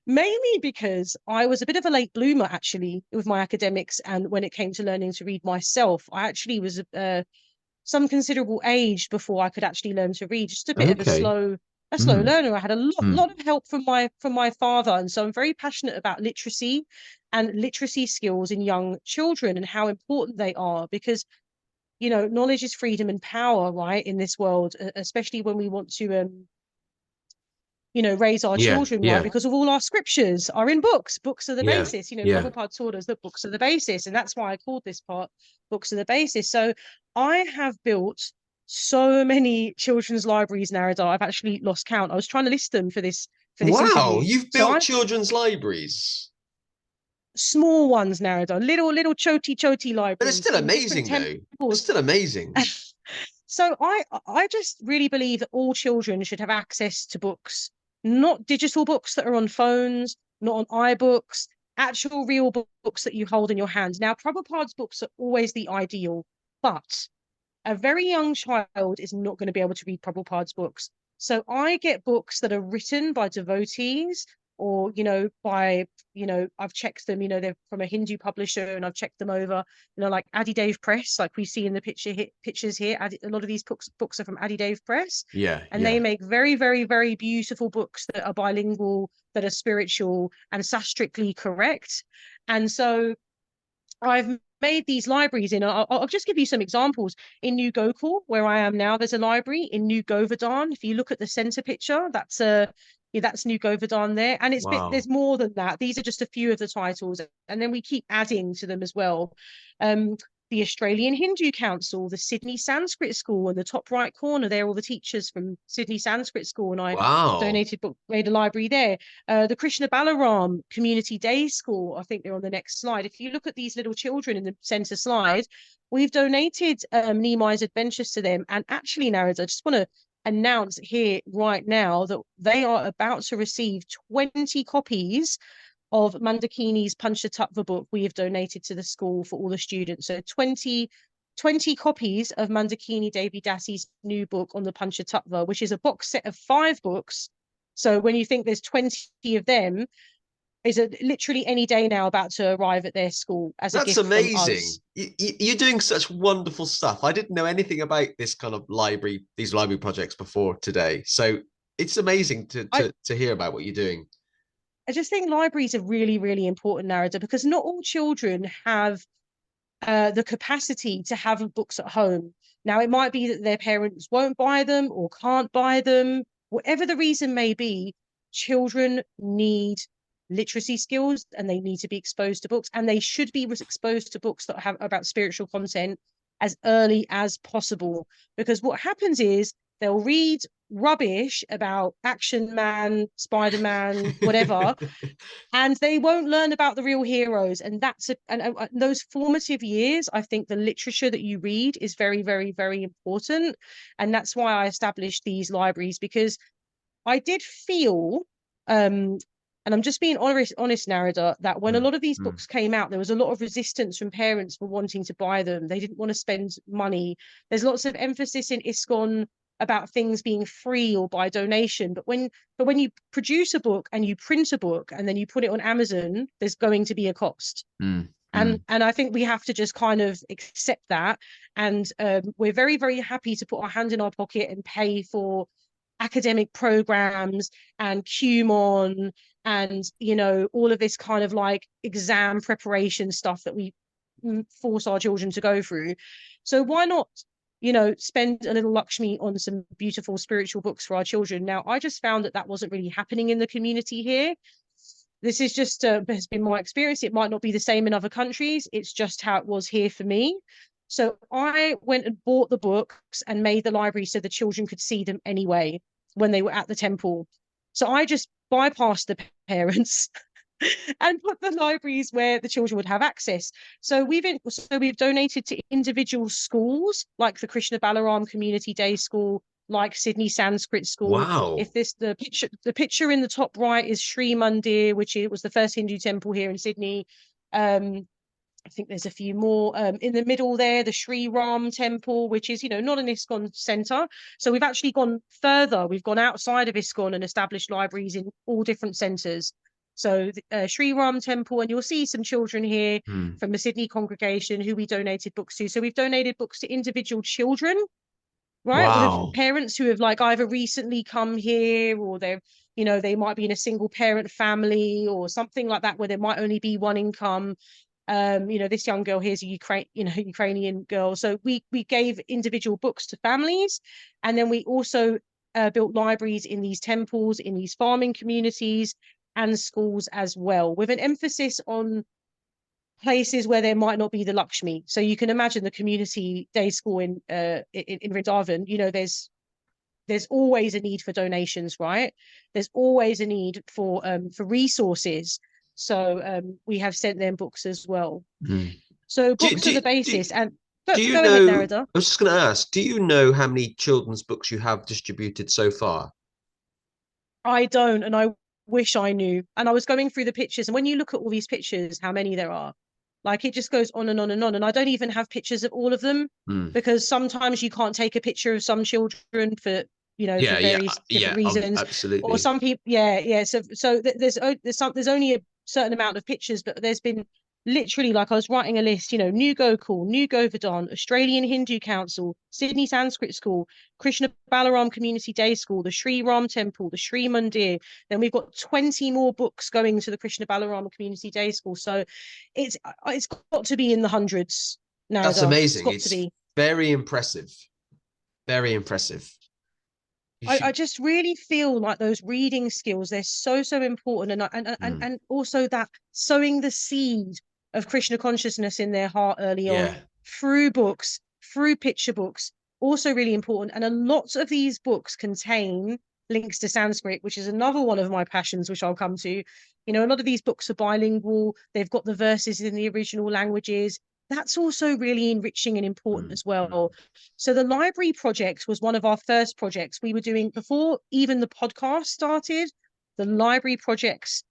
mainly because I was a bit of a late bloomer, actually, with my academics. And when it came to learning to read myself, I actually was some considerable age before I could actually learn to read. Just a bit of a slow learner. I had a lot of help from my father, and so I'm very passionate about literacy and literacy skills in young children and how important they are, because, you know, knowledge is freedom and power, right, in this world, especially when we want to you know, raise our children, right? Because of all our scriptures are in books. Books are the basis. You know, Prabhupada taught us that books are the basis, and that's why I called this part "Books are the Basis." So I have built so many children's libraries, Narada. I've actually lost count. I was trying to list them for this Wow, interview. you've built children's libraries. Small ones, Narada, little choti libraries. But it's still amazing, though. It's still amazing. So I just really believe that all children should have access to books, not digital books that are on phones, not on iBooks, actual real books that you hold in your hands. Now, Prabhupada's books are always the ideal, but a very young child is not going to be able to read Prabhupada's books. So I get books that are written by devotees, or, you know, by, you know, I've checked them, you know, they're from a Hindu publisher, and I've checked them over, you know, like Abhidheya Press, like we see in the pictures here. A lot of these books are from Abhidheya Press. And they make very, very, very beautiful books that are bilingual, that are spiritual and sastrically correct. And so I've made these libraries in. I'll just give you some examples. In New Gokul, where I am now, there's a library. In New Govardhan, if you look at the center picture, that's New Govardhan there. And there's more than that. These are just a few of the titles, and then we keep adding to them as well. The Australian Hindu Council, the Sydney Sanskrit School, in the top right corner, they're all the teachers from Sydney Sanskrit School, and I made a library there. The Krishna Balaram Community Day School, I think they're on the next slide. If you look at these little children in the center slide, we've donated Nimai's Adventures to them. And actually, Narada, I just want to announce here right now that they are about to receive 20 copies of Mandakini's Panchatattva book we have donated to the school for all the students. So 20 copies of Mandakini Devi Dasi's new book on the Panchatattva, which is a box set of 5 books. So when you think there's 20 of them, is literally any day now about to arrive at their school as a gift from us. That's amazing. You're doing such wonderful stuff. I didn't know anything about this kind of these library projects before today. So it's amazing to hear about what you're doing. I just think libraries are really, really important, Narada, because not all children have the capacity to have books at home. Now, it might be that their parents won't buy them or can't buy them. Whatever the reason may be, children need literacy skills, and they need to be exposed to books, and they should be exposed to books that have about spiritual content as early as possible. Because what happens is they'll read rubbish about Action Man, Spider-Man, whatever, and they won't learn about the real heroes. And those formative years, I think the literature that you read is very, very, very important. And that's why I established these libraries, because I did feel, and I'm just being honest, Narada, that when a lot of these books came out, there was a lot of resistance from parents for wanting to buy them. They didn't want to spend money. There's lots of emphasis in ISKCON about things being free or by donation. But when you produce a book and you print a book and then you put it on Amazon, there's going to be a cost. And I think we have to just kind of accept that. And we're very, very happy to put our hand in our pocket and pay for academic programs and QMON and, you know, all of this kind of like exam preparation stuff that we force our children to go through. So why not, you know, spend a little Lakshmi on some beautiful spiritual books for our children? Now, I just found that that wasn't really happening in the community here. This is just has been my experience. It might not be the same in other countries. It's just how it was here for me. So I went and bought the books and made the library so the children could see them anyway when they were at the temple. So I just bypassed the parents and put the libraries where the children would have access. So we've donated to individual schools like the Krishna Balaram Community Day School, like Sydney Sanskrit School. Wow. If the picture in the top right is Sri Mandir, which was the first Hindu temple here in Sydney. I think there's a few more in the middle there, the Sri Ram temple, which is, you know, not an ISKCON center. So we've actually gone further. We've gone outside of ISKCON and established libraries in all different centers. So Sri Ram temple, and you'll see some children here from the Sydney congregation who we donated books to. So we've donated books to individual children, right? Wow. With parents who have like either recently come here, or they're, you know, they might be in a single parent family or something like that, where there might only be one income. You know, this young girl here is a Ukrainian girl. So we gave individual books to families, and then we also built libraries in these temples, in these farming communities and schools as well, with an emphasis on places where there might not be the Lakshmi. So you can imagine the community day school in Vrindavan. You know, there's always a need for donations, right? There's always a need for resources. So we have sent them books as well. So books are the basis. And do you go know, ahead, Narada. I was just going to ask, do you know how many children's books you have distributed so far? I don't, and I wish I knew. And I was going through the pictures, and when you look at all these pictures, how many there are, like it just goes on and on and on. And I don't even have pictures of all of them because sometimes you can't take a picture of some children for, you know, for various different reasons. Absolutely. Or some people, So there's only a certain amount of pictures, but there's been literally, like I was writing a list, you know, New Gokul, New Govardhan, Australian Hindu Council, Sydney Sanskrit School, Krishna Balaram Community Day School, the Sri Ram Temple, the Sri Mandir. Then we've got 20 more books going to the Krishna Balaram Community Day School. So it's got to be in the hundreds now. That's amazing. It's got to be. Very impressive. Very impressive. I just really feel like those reading skills, they're so important, and also that sowing the seed of Krishna consciousness in their heart early on through books, through picture books, also really important. And a lot of these books contain links to Sanskrit, which is another one of my passions, which I'll come to. You know, a lot of these books are bilingual. They've got the verses in the original languages. That's also really enriching and important as well. So the library project was one of our first projects we were doing before even the podcast started. The library projects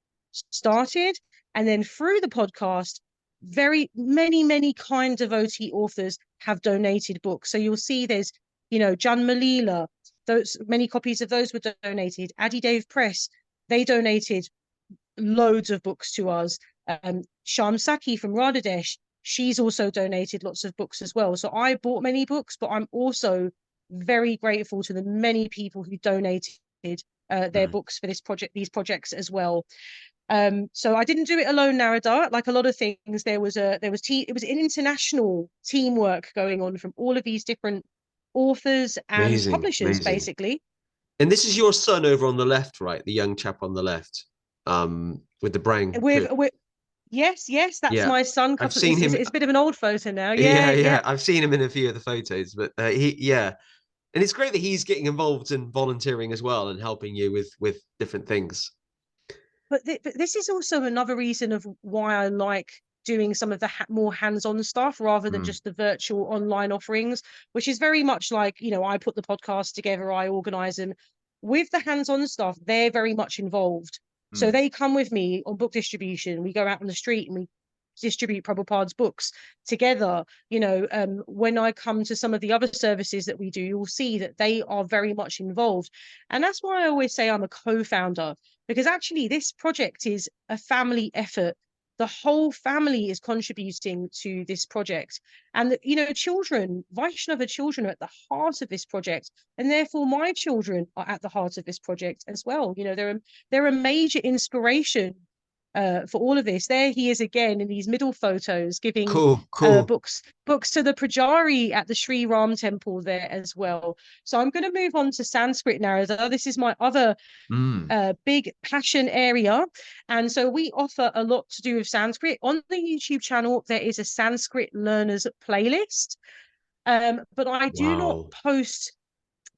started, and then through the podcast, very many kind devotee authors have donated books. So you'll see there's, you know, Janma Leela, those many copies of those were donated. Adidev Press, they donated loads of books to us. Sham Saki from Radhadesh, she's also donated lots of books as well. So I bought many books, but I'm also very grateful to the many people who donated their books for these projects as well. So I didn't do it alone, Narada. Like a lot of things, it was an international teamwork going on from all of these different authors and publishers, basically. And this is your son over on the left, right? The young chap on the left, with the brown. Yes, that's my son. I've seen him. It's a bit of an old photo now. Yeah. I've seen him in a few of the photos, but and it's great that he's getting involved in volunteering as well and helping you with different things. But this is also another reason of why I like doing some of the more hands-on stuff rather than just the virtual online offerings, which is very much like, you know, I put the podcast together, I organize them. With the hands-on stuff, they're very much involved. So they come with me on book distribution. We go out on the street and we distribute Prabhupada's books together. You know, when I come to some of the other services that we do, you'll see that they are very much involved. And that's why I always say I'm a co-founder, because actually this project is a family effort. the whole family is contributing to this project. And, you know, children, Vaishnava children are at the heart of this project. And therefore, my children are at the heart of this project as well. You know, they're a major inspiration for all of this. There he is again in these middle photos giving Cool. books to the Pujari at the Sri Ram temple there as well. So I'm going to move on to Sanskrit now. This is my other big passion area. And so we offer a lot to do with Sanskrit. On the YouTube channel, there is a Sanskrit learners playlist. But I do not Wow. post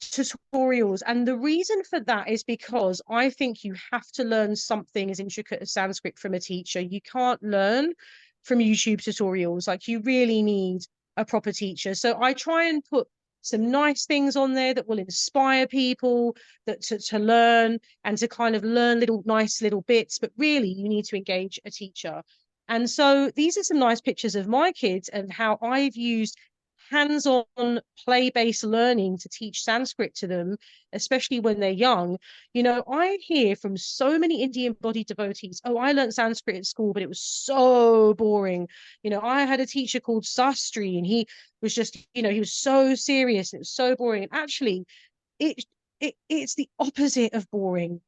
tutorials, and the reason for that is because I think you have to learn something as intricate as Sanskrit from a teacher. You can't learn from YouTube tutorials. Like, you really need a proper teacher. So I try and put some nice things on there that will inspire people that to learn and to kind of learn nice little bits, but really you need to engage a teacher. And so these are some nice pictures of my kids and how I've used hands-on play-based learning to teach Sanskrit to them, especially when they're young. You know, I hear from so many Indian body devotees, oh, I learned Sanskrit at school, but it was so boring. You know, I had a teacher called Sastri, and he was just, you know, he was so serious, and it was so boring. And actually, it's the opposite of boring.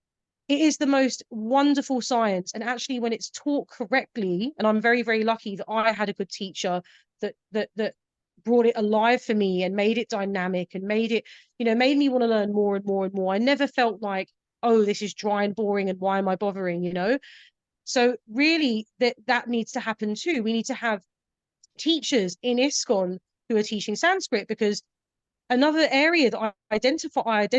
It is the most wonderful science. And actually, when it's taught correctly, and I'm very, very lucky that I had a good teacher that brought it alive for me and made it dynamic and made it, you know, made me want to learn more and more and more. I never felt like, oh, this is dry and boring and why am I bothering, you know? So really that needs to happen too. We need to have teachers in ISKCON who are teaching Sanskrit, because another area that I identified,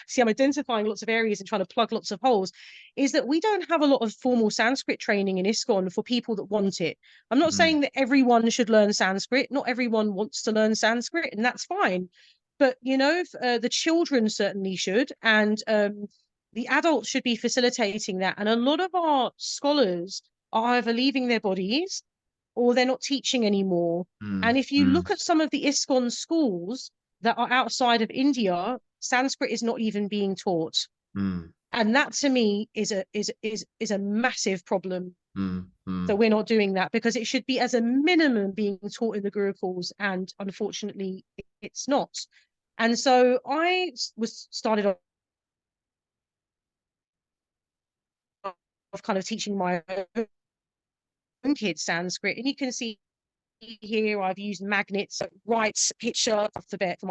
see, I'm identifying lots of areas and trying to plug lots of holes, is that we don't have a lot of formal Sanskrit training in ISKCON for people that want it. I'm not saying that everyone should learn Sanskrit. Not everyone wants to learn Sanskrit, and that's fine. But, you know, the children certainly should, and the adults should be facilitating that. And a lot of our scholars are either leaving their bodies or they're not teaching anymore. And if you look at some of the ISKCON schools that are outside of India, Sanskrit is not even being taught. And that to me is a massive problem that we're not doing that, because it should be as a minimum being taught in the Gurukuls, and unfortunately it's not. And so I was started off kind of teaching my own kids Sanskrit, and you can see here I've used magnets, write picture alphabet for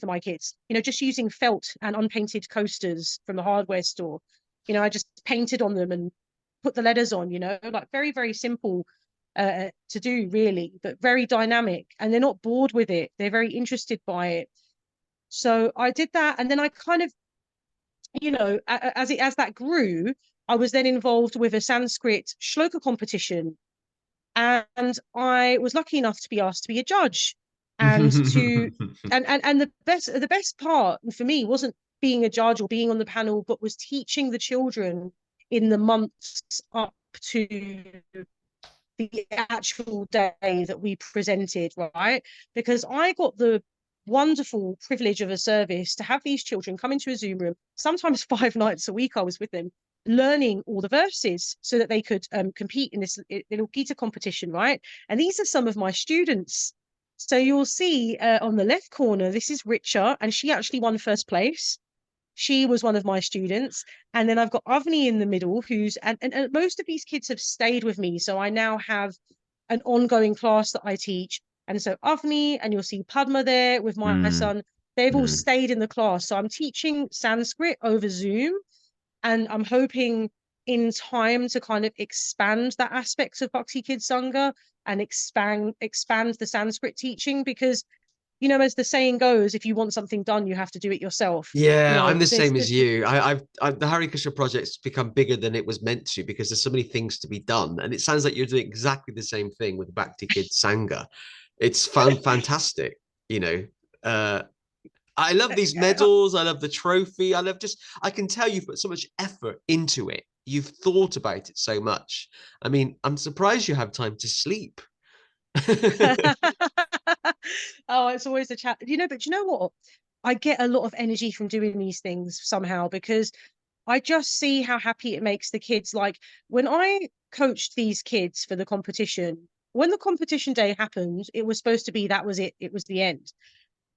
my kids, you know, just using felt and unpainted coasters from the hardware store. You know, I just painted on them and put the letters on, you know, like very, very simple to do really, but very dynamic, and they're not bored with it. They're very interested by it. So I did that, and then I kind of, you know, as that grew, I was then involved with a Sanskrit shloka competition, and I was lucky enough to be asked to be a judge, and to and the best part for me wasn't being a judge or being on the panel, but was teaching the children in the months up to the actual day that we presented, right? Because I got the wonderful privilege of a service to have these children come into a Zoom room, sometimes 5 nights a week I was with them, learning all the verses so that they could compete in this little Gita competition, right? And these are some of my students. So you'll see on the left corner, this is Richa, and she actually won first place. She was one of my students. And then I've got Avni in the middle, who's, and most of these kids have stayed with me. So I now have an ongoing class that I teach. And so Avni, and you'll see Padma there with my son, they've all stayed in the class. So I'm teaching Sanskrit over Zoom, and I'm hoping in time to kind of expand that aspect of Bhakti Kids Sangha and expand the Sanskrit teaching, because, you know, as the saying goes, if you want something done, you have to do it yourself. You Yeah, know, I'm the there's same as you. The Hare Krishna project's become bigger than it was meant to, because there's so many things to be done, and it sounds like you're doing exactly the same thing with Bhakti Kids Sangha. It's fantastic, you know. I love these medals. I love the trophy. I can tell you've put so much effort into it. You've thought about it so much. I mean, I'm surprised you have time to sleep. Oh, it's always a chat, you know, but you know what? I get a lot of energy from doing these things somehow, because I just see how happy it makes the kids. Like when I coached these kids for the competition. When the competition day happened, it was supposed to be that was it. It was the end.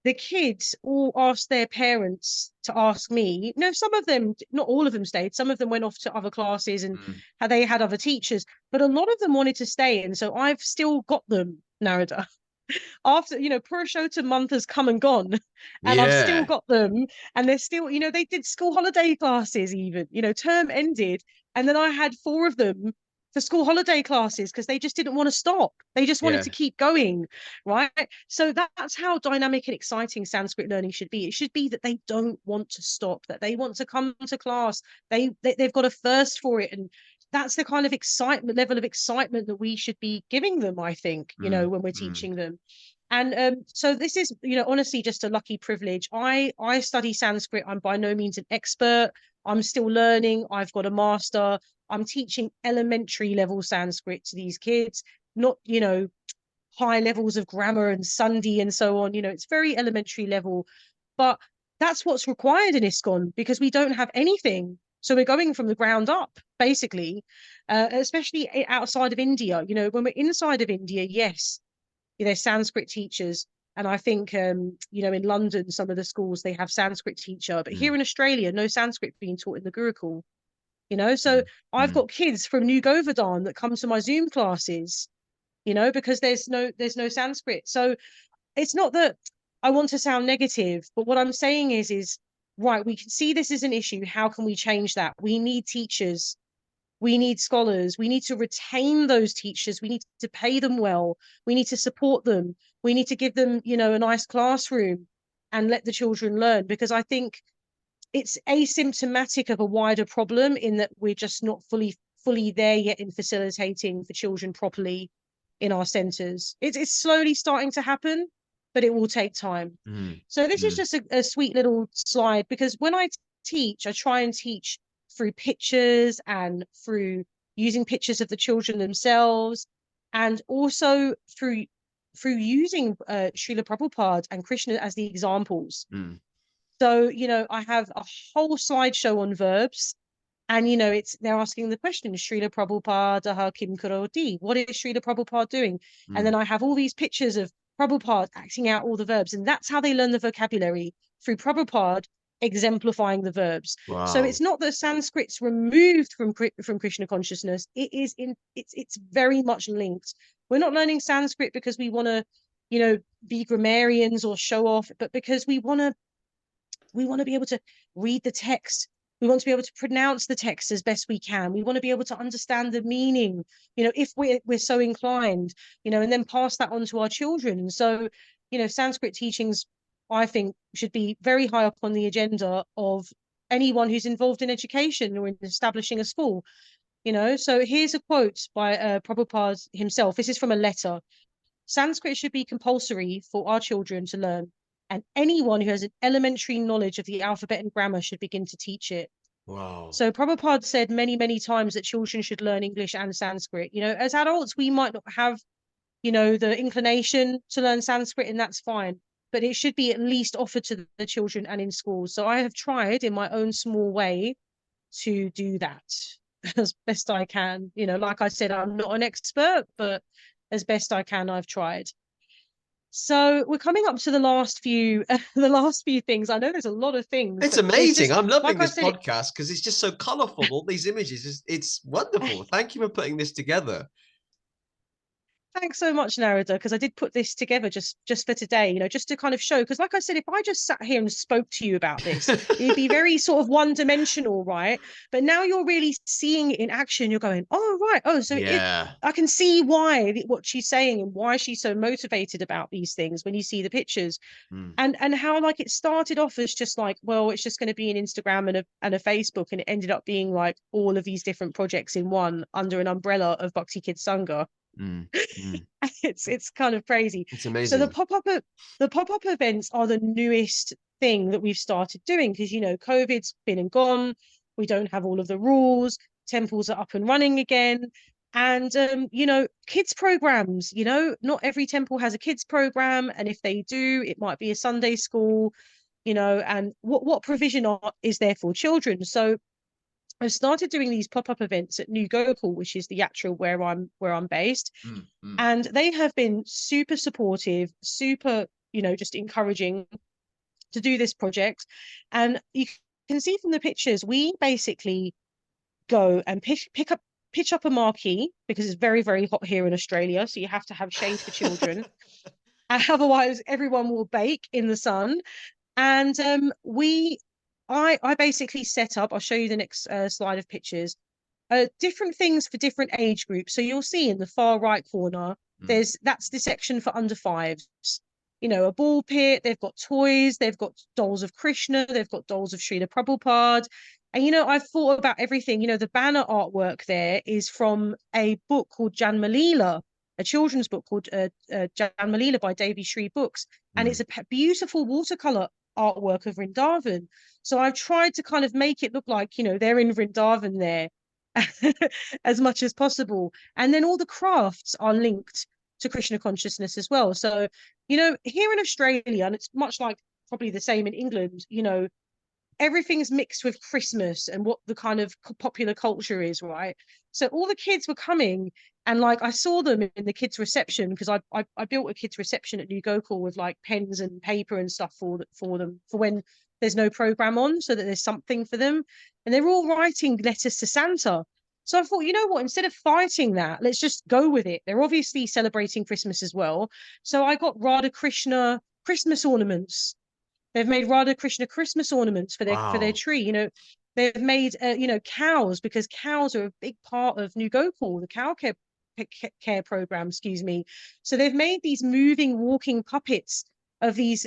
The kids all asked their parents to ask me. No, some of them, not all of them stayed. Some of them went off to other classes and how they had other teachers, but a lot of them wanted to stay. And so I've still got them, Narada. After, Purushottam month has come and gone, and I've still Yeah. got them, and they're still, they did school holiday classes even, term ended, and then I had 4 of them for school holiday classes because they just didn't want to stop. They just wanted Yeah. to keep going, right? So that's how dynamic and exciting Sanskrit learning should be. It should be that they don't want to stop, that they want to come to class. They've got a thirst for it, and that's the kind of level of excitement that we should be giving them, I think, when we're teaching them. And so this is, honestly, just a lucky privilege. I study Sanskrit. I'm by no means an expert. I'm still learning. I've got a master. I'm teaching elementary level Sanskrit to these kids, not, high levels of grammar and Sandhi and so on. It's very elementary level, but that's what's required in ISKCON because we don't have anything. So we're going from the ground up, basically, especially outside of India. When we're inside of India, yes, there's Sanskrit teachers. And I think, in London, some of the schools, they have Sanskrit teacher. But here in Australia, no Sanskrit being taught in the Gurukul. So I've got kids from New Govardhan that come to my Zoom classes, because there's no Sanskrit. So it's not that I want to sound negative, but what I'm saying is right, we can see this is an issue. How can we change that? We need teachers. We need scholars. We need to retain those teachers. We need to pay them well. We need to support them. We need to give them, a nice classroom and let the children learn, because I think it's asymptomatic of a wider problem in that we're just not fully there yet in facilitating for children properly in our centres. It's slowly starting to happen, but it will take time. So this is just a sweet little slide, because when I teach, I try and teach through pictures and through using pictures of the children themselves, and also through using Srila Prabhupada and Krishna as the examples. So, I have a whole slideshow on verbs, and, they're asking the question, Srila Prabhupada Kim Karoti? What is Srila Prabhupada doing? And then I have all these pictures of Prabhupada acting out all the verbs. And that's how they learn the vocabulary, through Prabhupada exemplifying the verbs. Wow. So it's not that Sanskrit's removed from Krishna consciousness. It's very much linked. We're not learning Sanskrit because we want to, be grammarians or show off, but because we want to be able to read the text. We want to be able to pronounce the text as best we can. We want to be able to understand the meaning, if we're so inclined, and then pass that on to our children. So, Sanskrit teachings, I think, should be very high up on the agenda of anyone who's involved in education or in establishing a school. So here's a quote by Prabhupada himself. This is from a letter. Sanskrit should be compulsory for our children to learn, and anyone who has an elementary knowledge of the alphabet and grammar should begin to teach it. Wow. So Prabhupada said many, many times that children should learn English and Sanskrit. As adults, we might not have, the inclination to learn Sanskrit, and that's fine. But it should be at least offered to the children and in schools. So I have tried in my own small way to do that as best I can. Like I said, I'm not an expert, but as best I can, I've tried. So we're coming up to the last few things. I know there's a lot of things. It's amazing. I'm loving this said, podcast because it's just so colorful. All these images, it's wonderful. Thank you for putting this together. Thanks so much, Narada, because I did put this together just for today, just to kind of show, because like I said, if I just sat here and spoke to you about this, it'd be very sort of one-dimensional, right? But now you're really seeing it in action. You're going, oh, right. Oh, so I can see what she's saying and why she's so motivated about these things when you see the pictures. And how, like, it started off as just like, well, it's just going to be an Instagram and a Facebook, and it ended up being like all of these different projects in one under an umbrella of Bhakti Kids Sangha. It's kind of crazy. It's amazing. So the pop-up events are the newest thing that we've started doing, because COVID's been and gone. We don't have all of the rules. Temples are up and running again. And kids programs, not every temple has a kids program, and if they do, it might be a Sunday school, and what provision is there for children. So I started doing these pop-up events at New Gokul, which is the actual where I'm based. And they have been super supportive, super, just encouraging to do this project. And you can see from the pictures, we basically go and pitch up a marquee, because it's very, very hot here in Australia. So you have to have shade for children. And otherwise, everyone will bake in the sun. And I basically set up, I'll show you the next slide of pictures, different things for different age groups. So you'll see in the far right corner, that's the section for under fives. A ball pit, they've got toys, they've got dolls of Krishna, they've got dolls of Srila Prabhupada. And, I've thought about everything. The banner artwork there is from a book called Janmalila, a children's book called Janmalila by Devi Sri Books. And it's a beautiful watercolor artwork of Vrindavan. So I've tried to kind of make it look like, they're in Vrindavan there as much as possible. And then all the crafts are linked to Krishna consciousness as well. So, here in Australia, and it's much like probably the same in England, everything's mixed with Christmas and what the kind of popular culture is, right? So all the kids were coming, and like I saw them in the kids' reception, because I built a kids' reception at New Gokul with like pens and paper and stuff for them for when there's no program on, so that there's something for them. And they're all writing letters to Santa. So I thought, you know what, instead of fighting that, let's just go with it. They're obviously celebrating Christmas as well. So I got Radha Krishna Christmas ornaments. They've made Radha Krishna Christmas ornaments for their tree. They've made cows, because cows are a big part of New Gokul, the cow care program, excuse me. So they've made these moving, walking puppets of these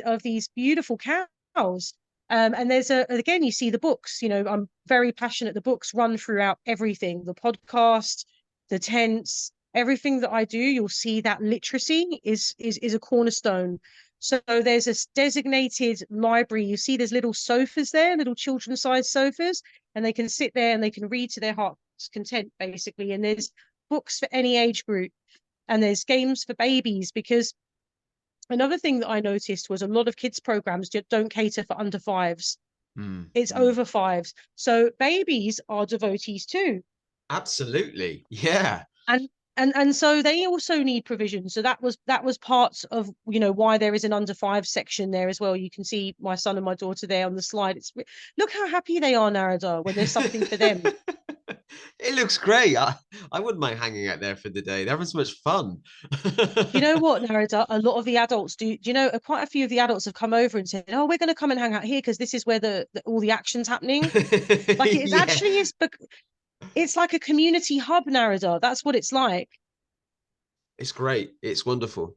beautiful cows. And there's again, you see the books. I'm very passionate. The books run throughout everything, the podcast, the tents, everything that I do. You'll see that literacy is a cornerstone. So there's a designated library. You see there's little sofas there, little children's-sized sofas, and they can sit there and they can read to their heart's content, basically. And there's books for any age group, and there's games for babies, because another thing that I noticed was a lot of kids programs don't cater for under fives. It's over fives. So babies are devotees too. Absolutely. Yeah. And so they also need provision. So that was part of why there is an under five section there as well. You can see my son and my daughter there on the slide. Look how happy they are, Narada, when there's something for them. It looks great. I wouldn't mind hanging out there for the day. They're having so much fun. You know what, Narada? A lot of the adults do. Quite a few of the adults have come over and said, "Oh, we're going to come and hang out here because this is where all the action's happening." Like it actually is. It's like a community hub, Narada. That's what it's like. It's great. It's wonderful.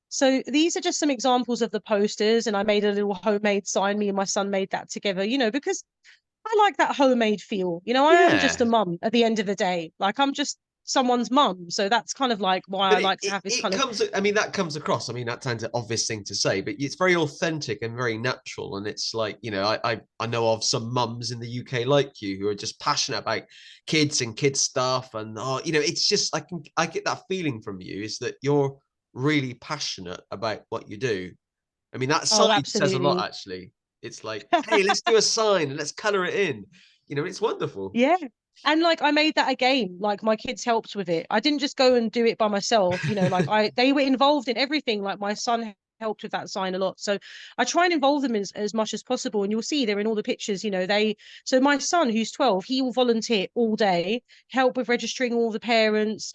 So these are just some examples of the posters, and I made a little homemade sign. Me and my son made that together, because I like that homemade feel. I am just a mum at the end of the day. Like I'm just someone's mum. So that's kind of like why I like to have this kind of... I mean, that comes across. I mean, that sounds an obvious thing to say, but it's very authentic and very natural. And it's like, I know of some mums in the UK like you who are just passionate about kids and kids stuff. And, it's just, I get that feeling from you, is that you're really passionate about what you do. I mean, that sign says a lot, actually. It's like, hey, let's do a sign and let's color it in. It's wonderful. Yeah. And like I made that a game. Like my kids helped with it. I didn't just go and do it by myself. They were involved in everything. Like my son helped with that sign a lot. So I try and involve them as much as possible. And you'll see they're in all the pictures. So my son, who's 12, he will volunteer all day, help with registering all the parents,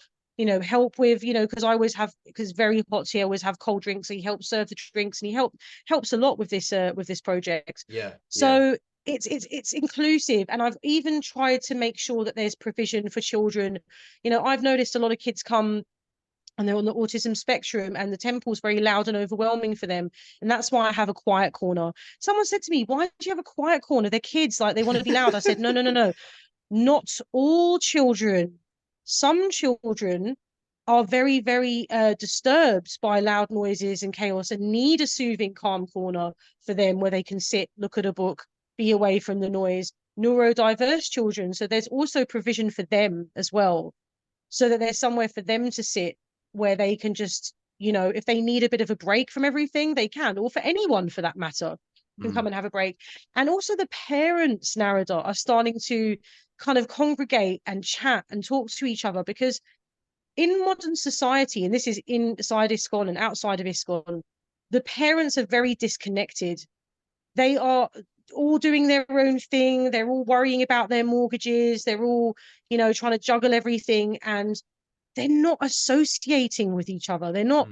help with, because it's very hot here, I always have cold drinks. So he helps serve the drinks, and he helps a lot with this project. Yeah. So it's inclusive, and I've even tried to make sure that there's provision for children. I've noticed a lot of kids come and they're on the autism spectrum, and the temple's very loud and overwhelming for them, and that's why I have a quiet corner. Someone said to me, why do you have a quiet corner? They're kids, like they want to be loud. I said, no, not all children. Some children are very, very disturbed by loud noises and chaos, and need a soothing, calm corner for them where they can sit, look at a book, be away from the noise. Neurodiverse children, so there's also provision for them as well, so that there's somewhere for them to sit where they can just, if they need a bit of a break from everything, they can, or for anyone for that matter. can come and have a break. And also the parents, Narada, are starting to kind of congregate and chat and talk to each other, because in modern society, and this is inside ISKCON and outside of ISKCON, the parents are very disconnected. They are all doing their own thing. They're all worrying about their mortgages. They're all, trying to juggle everything, and they're not associating with each other. They're not,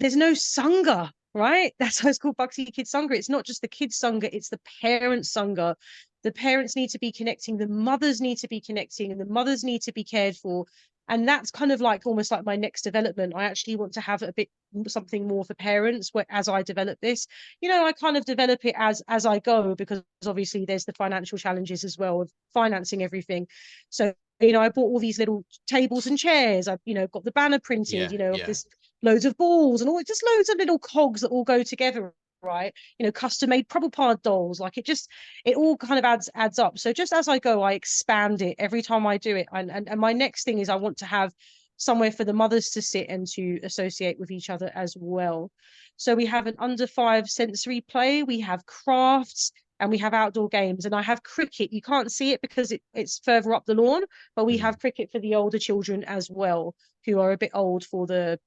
there's no Sangha, right? That's why it's called Bhakti Kids Sangha. It's not just the kids Sangha, it's the parents Sangha. The parents need to be connecting, the mothers need to be connecting, and the mothers need to be cared for. And that's kind of like almost like my next development. I actually want to have a bit something more for parents where, as I develop this, I kind of develop it as I go, because obviously there's the financial challenges as well of financing everything. So I bought all these little tables and chairs. I've, got the banner printed, of this loads of balls and all, just loads of little cogs that all go together, right? Custom made Prabhupada dolls. Like it all kind of adds up. So just as I go, I expand it every time I do it. And my next thing is I want to have somewhere for the mothers to sit and to associate with each other as well. So we have an under 5 sensory play, we have crafts, and we have outdoor games. And I have cricket. You can't see it because it's further up the lawn, but we have cricket for the older children as well, who are a bit old for the,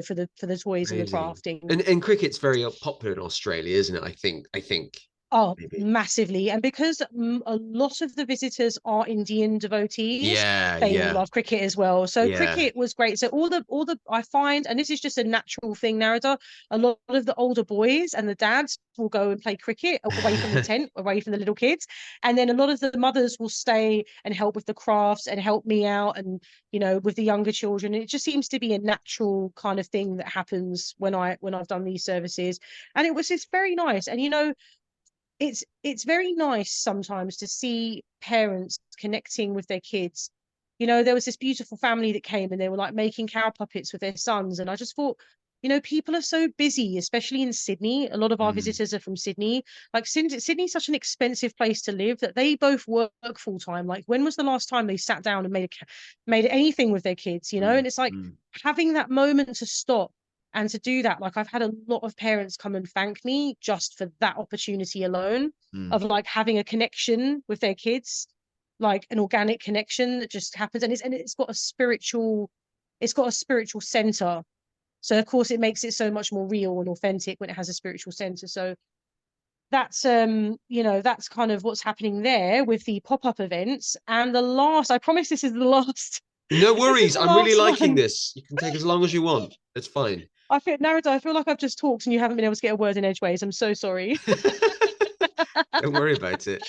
for the toys and the crafting. And cricket's very popular in Australia, isn't it? I think. Oh, maybe. Massively. And because a lot of the visitors are Indian devotees, they all love cricket as well. So cricket was great. So all the I find, and this is just a natural thing, Narada, a lot of the older boys and the dads will go and play cricket away from the tent, away from the little kids. And then a lot of the mothers will stay and help with the crafts and help me out and, with the younger children. And it just seems to be a natural kind of thing that happens when I've done these services. And it's very nice. And, it's very nice sometimes to see parents connecting with their kids. There was this beautiful family that came and they were like making cow puppets with their sons. And I just thought, people are so busy, especially in Sydney. A lot of our visitors are from Sydney. Like Sydney's such an expensive place to live that they both work full time. Like when was the last time they sat down and made anything with their kids, And it's like having that moment to stop and to do that. Like I've had a lot of parents come and thank me just for that opportunity alone of like having a connection with their kids, like an organic connection that just happens. And it's got a spiritual center. So of course it makes it so much more real and authentic when it has a spiritual center. So that's that's kind of what's happening there with the pop-up events. And I promise this is the last. No worries. I'm really liking this. You can take as long as you want. It's fine. Narada, I feel like I've just talked and you haven't been able to get a word in edgeways. I'm so sorry. Don't worry about it.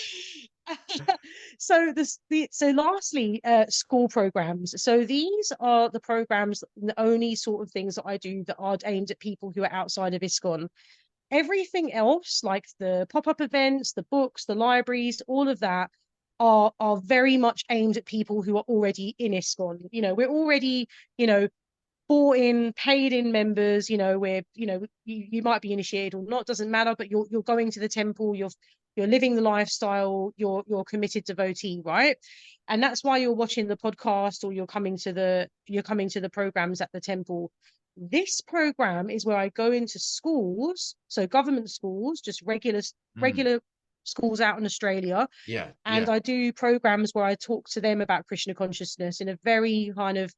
So lastly, school programs. So these are the programs, the only sort of things that I do that are aimed at people who are outside of ISKCON. Everything else, like the pop-up events, the books, the libraries, all of that are very much aimed at people who are already in ISKCON. We're already, bought in, paid in members, where you might be initiated or not, doesn't matter, but you're going to the temple, you're living the lifestyle, you're committed devotee, right? And that's why you're watching the podcast or you're coming to the programs at the temple. This program is where I go into schools, so government schools, just regular schools out in Australia. And I do programs where I talk to them about Krishna consciousness in a very kind of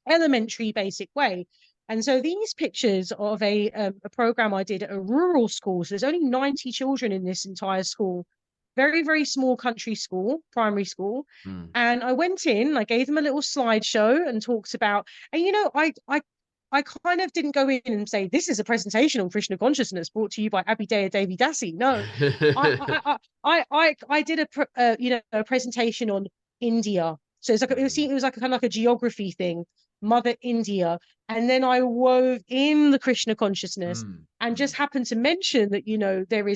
elementary basic way. And so these pictures of a program I did at a rural school. So there's only 90 children in this entire school, very, very small country school, primary school. And I went in, I gave them a little slideshow and talked about, and I kind of didn't go in and say, this is a presentation on Krishna consciousness brought to you by Abhidheya Devi Dasi. No, I did a presentation on India. So it's like it was like kind of like a geography thing, Mother India, and then I wove in the Krishna consciousness and just happened to mention that there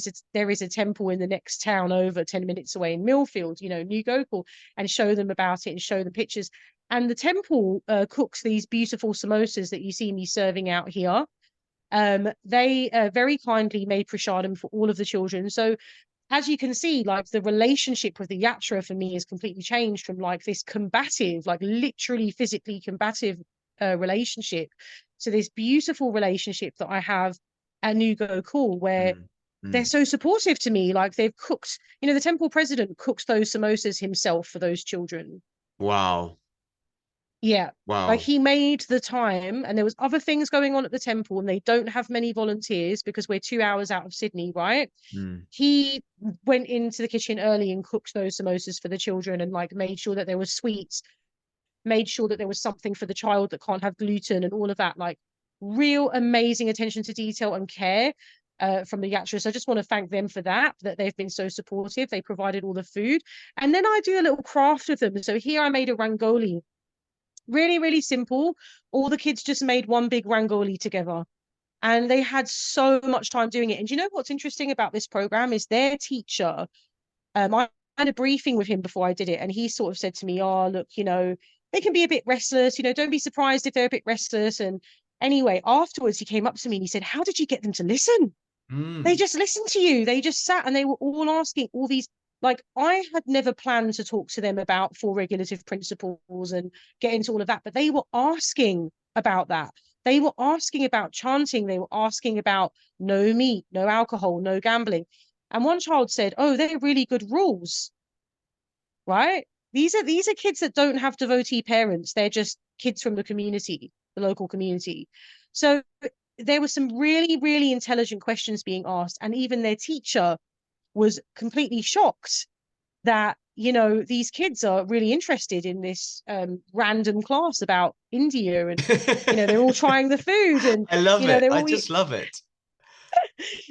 is a temple in the next town over 10 minutes away in Millfield, New Gokul, and show them about it and show them pictures. And the temple cooks these beautiful samosas that you see me serving out here. They very kindly made prasadam for all of the children. So as you can see, like the relationship with the yatra for me has completely changed from like this combative, like literally physically combative relationship to this beautiful relationship that I have at New Gokul, where they're so supportive to me. Like they've cooked, the temple president cooked those samosas himself for those children. Wow. Yeah. Like Wow. he made the time, and there was other things going on at the temple, and they don't have many volunteers because we're 2 hours out of Sydney, right? Mm. He went into the kitchen early and cooked those samosas for the children, and like made sure that there was sweets, made sure that there was something for the child that can't have gluten and all of that. Like real amazing attention to detail and care from the yatras. I just want to thank them for that they've been so supportive. They provided all the food. And then I do a little craft with them. So here I made a rangoli. Really, really simple. All the kids just made one big rangoli together. And they had so much time doing it. And you know what's interesting about this program is their teacher. I had a briefing with him before I did it, and he sort of said to me, "Oh, look, they can be a bit restless. Don't be surprised if they're a bit restless." And anyway, afterwards, he came up to me and he said, "How did you get them to listen? They Mm. just listened to you. They just sat and they were all asking all these." Like, I had never planned to talk to them about four regulative principles and get into all of that, but they were asking about that. They were asking about chanting. They were asking about no meat, no alcohol, no gambling. And one child said, "Oh, they're really good rules, right? These are kids that don't have devotee parents. They're just kids from the community, the local community." So there were some really, really intelligent questions being asked, and even their teacher was completely shocked that these kids are really interested in this random class about India, and they're all trying the food, and I love it. they're I all just love it.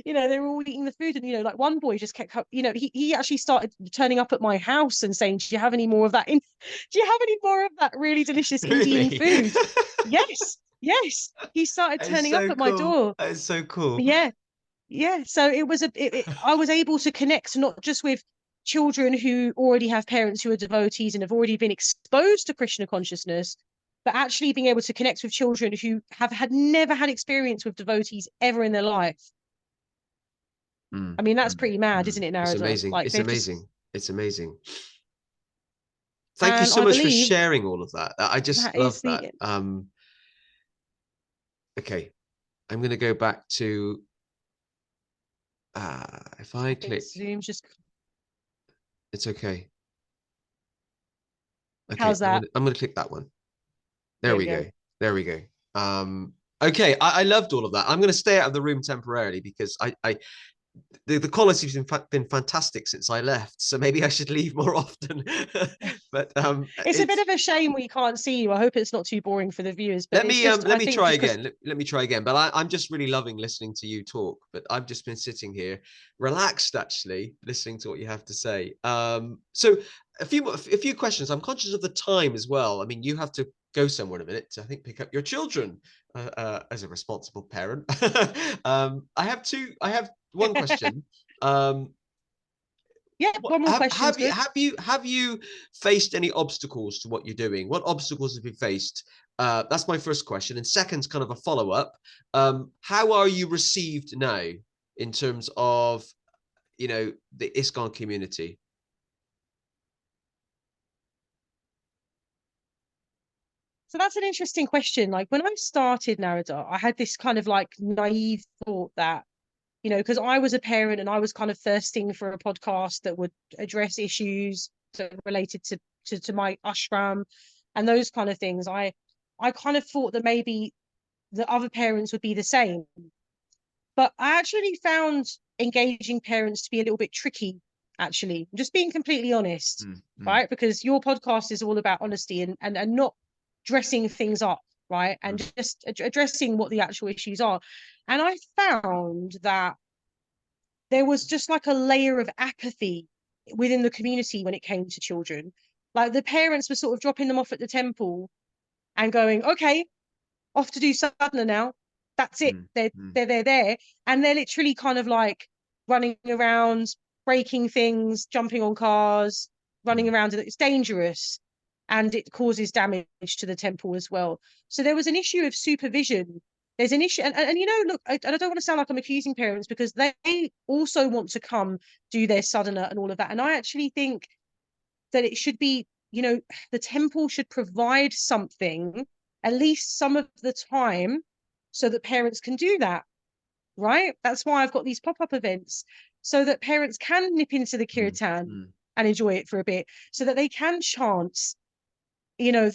they're all eating the food, and like one boy just kept he actually started turning up at my house and saying, "Do you have any more of that do you have any more of that really delicious Indian Really? food?" Yes, he started It's turning up so at my cool. door. It's so cool. Yeah, yeah. So it was I was able to connect not just with children who already have parents who are devotees and have already been exposed to Krishna consciousness, but actually being able to connect with children who have never had experience with devotees ever in their life. Mm, I mean, that's mm, pretty mad, mm. isn't it, It's Narada? amazing. Like It's they've just, amazing. It's amazing. Thank you and so I much for believe sharing all of that. I just that love is that. the Okay, I'm going to go back to if I I think click, Zoom's just, it's okay. Okay, how's that? I'm gonna click that one. There There we we go. go. There we go. Okay, I loved all of that. I'm gonna stay out of the room temporarily because the quality's been fantastic since I left. So maybe I should leave more often. But It's a bit it's of a shame we can't see you. I hope it's not too boring for the viewers, but it's just, let I me think try just because, again. Let me try again. But I'm just really loving listening to you talk. But I've just been sitting here, relaxed, actually, listening to what you have to say. So a few questions. I'm conscious of the time as well. I mean, you have to go somewhere in a minute to, I think, pick up your children as a responsible parent. I have one question. Um, yeah, one more question's good. have you faced any obstacles to what you're doing? What obstacles have you faced? That's my first question. And second's kind of a follow-up. How are you received now in terms of the ISKCON community? So that's an interesting question. Like when I started Narada, I had this kind of like naive thought that, because I was a parent and I was kind of thirsting for a podcast that would address issues that related to my ashram and those kind of things. I kind of thought that maybe the other parents would be the same. But I actually found engaging parents to be a little bit tricky, actually. I'm just being completely honest, Mm, mm, right? Because your podcast is all about honesty and not dressing things up, right? And mm, just addressing what the actual issues are. And I found that there was just like a layer of apathy within the community when it came to children. Like the parents were sort of dropping them off at the temple and going, "Okay, off to do sadhana now. That's it. mm, They're mm, they're they're there." And they're literally kind of like running around, breaking things, jumping on cars, running mm. around. It's dangerous, and it causes damage to the temple as well. So there was an issue of supervision. There's an issue, and look, I don't want to sound like I'm accusing parents because they also want to come do their sadhana and all of that. And I actually think that it should be, the temple should provide something at least some of the time so that parents can do that. right? That's why I've got these pop-up events, so that parents can nip into the kirtan and enjoy it for a bit, so that they can chant,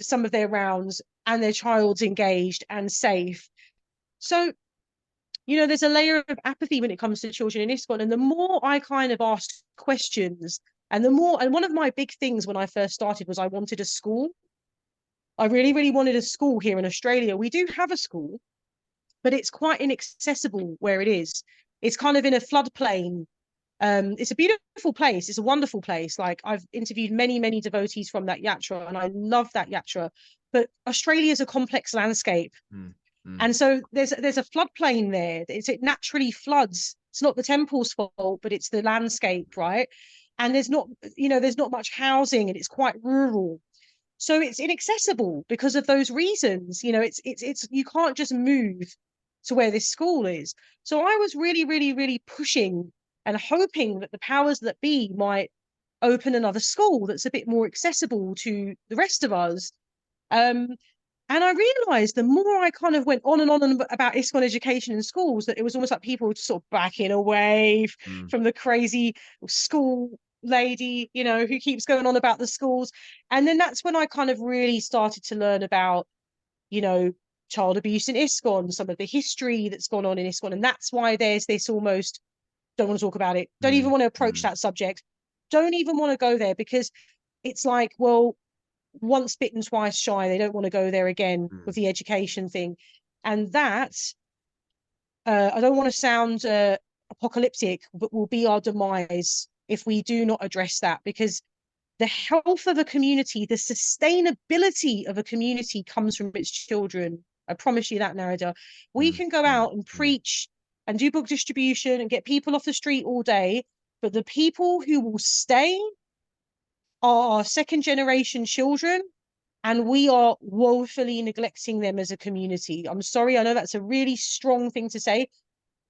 some of their rounds, and their child's engaged and safe. So, there's a layer of apathy when it comes to children in ISKCON. And the more I kind of asked questions, and one of my big things when I first started was I wanted a school. I really, really wanted a school here in Australia. We do have a school, but it's quite inaccessible where it is. It's kind of in a floodplain. It's a beautiful place. It's a wonderful place. Like, I've interviewed many, many devotees from that yatra, and I love that yatra. But Australia is a complex landscape. And so there's a floodplain there. It naturally floods. It's not the temple's fault, but it's the landscape, right? And there's not much housing, and it's quite rural. So it's inaccessible because of those reasons. It's you can't just move to where this school is. So I was really, really, really pushing and hoping that the powers that be might open another school that's a bit more accessible to the rest of us. Um, and I realized the more I kind of went on and on about ISKCON education in schools, that it was almost like people were sort of backing away from the crazy school lady, who keeps going on about the schools. And then that's when I kind of really started to learn about, child abuse in ISKCON, some of the history that's gone on in ISKCON. And that's why there's this almost, don't want to talk about it, don't even want to approach that subject, don't even want to go there, because it's like, well, once bitten, twice shy. They don't want to go there again with the education thing. And that, I don't want to sound apocalyptic, but will be our demise if we do not address that, because the health of a community, the sustainability of a community comes from its children. I promise you that, Narada. We can go out and preach and do book distribution and get people off the street all day, but the people who will stay are our second generation children, and we are woefully neglecting them as a community. I'm sorry, I know that's a really strong thing to say,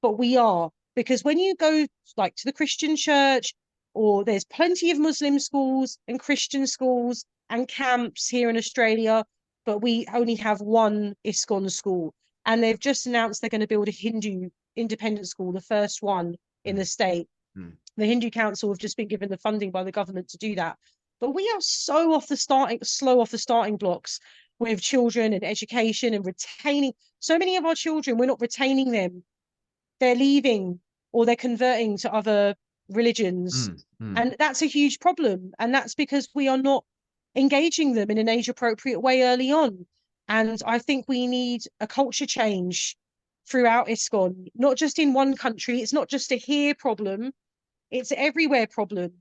but we are. Because when you go like to the Christian church, or there's plenty of Muslim schools and Christian schools and camps here in Australia, but we only have one ISKCON school. And they've just announced they're going to build a Hindu independent school, the first one in the state. The Hindu Council have just been given the funding by the government to do that. But we are so slow off the starting blocks with children and education and retaining. So many of our children, we're not retaining them. They're leaving, or they're converting to other religions. And that's a huge problem. And that's because we are not engaging them in an age appropriate way early on. And I think we need a culture change throughout ISKCON, not just in one country. It's not just a here problem, it's an everywhere problem.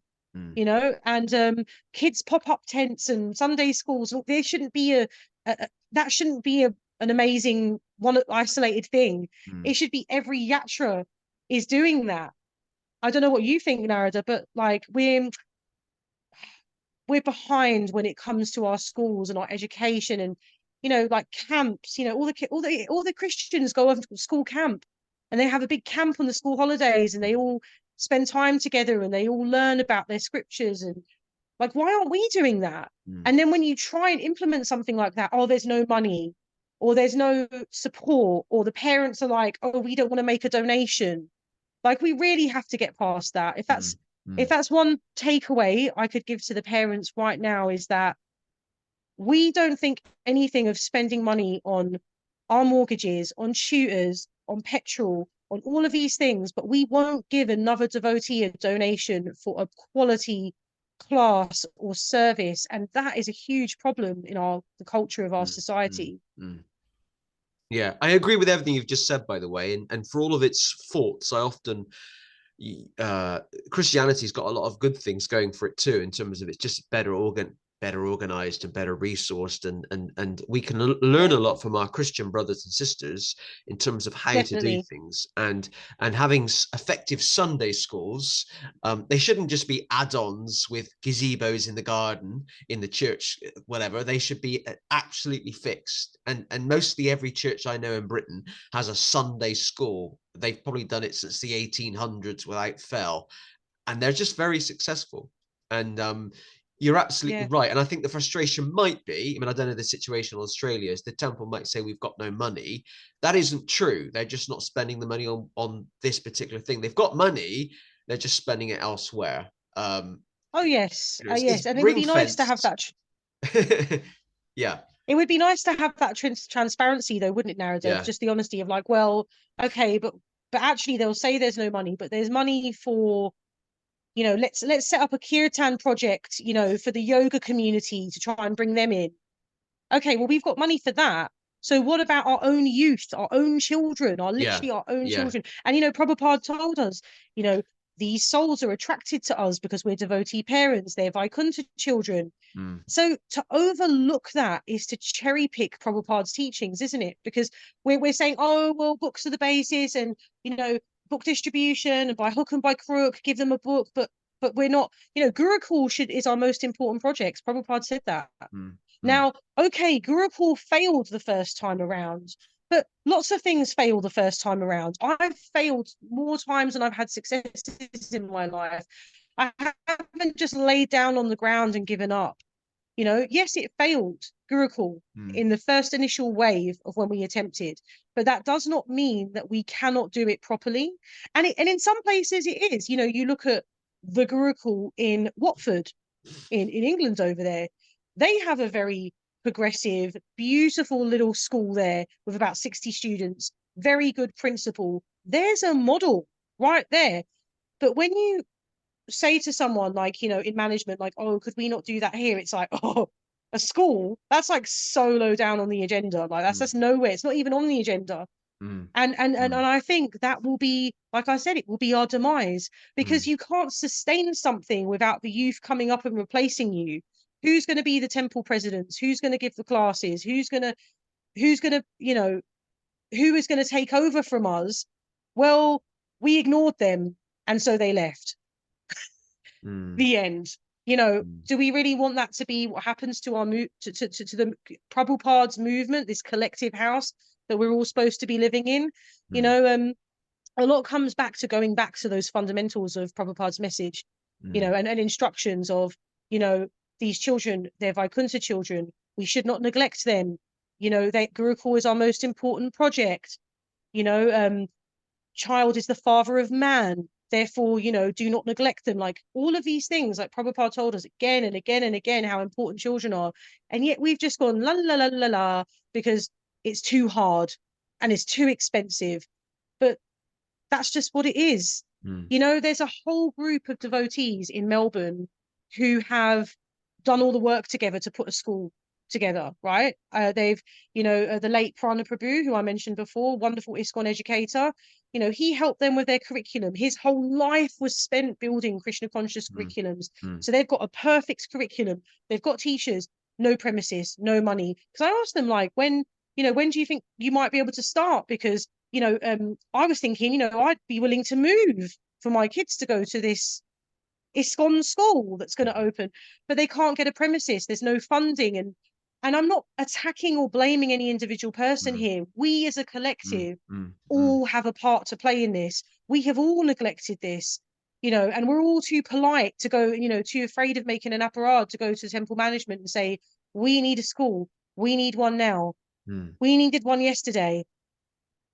And kids pop-up tents and Sunday schools, there shouldn't be that shouldn't be an amazing one isolated thing. It should be every yatra is doing that. I don't know what you think, Narada, but like we're behind when it comes to our schools and our education, and like camps. All the Christians go off to school camp, and they have a big camp on the school holidays, and they all spend time together, and they all learn about their scriptures. And like, why aren't we doing that? And then when you try and implement something like that, oh, there's no money, or there's no support, or the parents are like, oh, we don't want to make a donation. Like, we really have to get past that. If that's one takeaway I could give to the parents right now, is that we don't think anything of spending money on our mortgages, on tutors, on petrol, on all of these things, but we won't give another devotee a donation for a quality class or service. And that is a huge problem in the culture of our society. Yeah, I agree with everything you've just said, by the way. And for all of its faults, I often Christianity's got a lot of good things going for it too, in terms of it's just better organized and better resourced, and we can learn a lot from our Christian brothers and sisters in terms of how to do things, and having effective Sunday schools. They shouldn't just be add-ons with gazebos in the garden, in the church, whatever. They should be absolutely fixed, and mostly every church I know in Britain has a Sunday school. They've probably done it since the 1800s without fail, and they're just very successful. And You're absolutely Yeah. right. And I think the frustration might be, I mean, I don't know the situation in Australia, is the temple might say we've got no money. That isn't true. They're just not spending the money on this particular thing. They've got money, they're just spending it elsewhere. Oh yes. It's Yes. And it would ring be nice to have fenced. that. Yeah, It would be nice to have that transparency, though, wouldn't it, Narada? Of yeah, just the honesty of like, well, okay, but actually they'll say there's no money, but there's money for, let's set up a kirtan project, for the yoga community to try and bring them in. Okay, well, we've got money for that. So what about our own youth, our own children, yeah, literally our own yeah. children? And Prabhupada told us, you know, these souls are attracted to us because we're devotee parents, they're Vaikuntha children. Mm, So to overlook that is to cherry pick Prabhupada's teachings, isn't it? Because we're saying, oh, well, books are the basis, and book distribution, and by hook and by crook, give them a book, but we're not, Gurukul is our most important project. Prabhupada said that. mm, mm, Now, okay, Gurukul failed the first time around, but lots of things fail the first time around. I've failed more times than I've had successes in my life. I haven't just laid down on the ground and given up. Yes, it failed Gurukul mm, in the first initial wave of when we attempted, but that does not mean that we cannot do it properly. And in some places it is. You look at the Gurukul in Watford, in England over there. They have a very progressive, beautiful little school there with about 60 students, very good principal. There's a model right there. But when you say to someone like, in management, like, oh, could we not do that here? It's like, oh, a school, that's like so low down on the agenda. Like that's mm, just nowhere. It's not even on the agenda. mm, And mm, I think that will be, like I said, it will be our demise, because mm, you can't sustain something without the youth coming up and replacing you. Who's going to be the temple presidents? Who's going to give the classes? Who's going to, who is going to take over from us? Well, we ignored them, and so they left. mm, The end. mm, Do we really want that to be what happens to our to the Prabhupada's movement, this collective house that we're all supposed to be living in? You mm, know, a lot comes back to going back to those fundamentals of Prabhupada's message, mm, and instructions of, you know, these children, they're Vaikuntha children. We should not neglect them. Gurukul is our most important project. You know, child is the father of man. Therefore, do not neglect them. Like all of these things, like Prabhupada told us again and again and again how important children are. And yet we've just gone la la la la la because it's too hard and it's too expensive. But that's just what it is. mm, There's a whole group of devotees in Melbourne who have done all the work together to put a school together, right? They've, the late Prana Prabhu, who I mentioned before, wonderful ISKCON educator, he helped them with their curriculum. His whole life was spent building Krishna conscious mm, curriculums. mm, So they've got a perfect curriculum. They've got teachers, no premises, no money. Because I asked them, like, when do you think you might be able to start? Because I was thinking, I'd be willing to move for my kids to go to this ISKCON school that's going to open, but they can't get a premises. There's no funding, and I'm not attacking or blaming any individual person mm, here. We as a mm, collective mm, mm, all have a part to play in this. We have all neglected this, and we're all too polite to go, too afraid of making an apparat to go to temple management and say, we need a school. We need one now. mm, We needed one yesterday.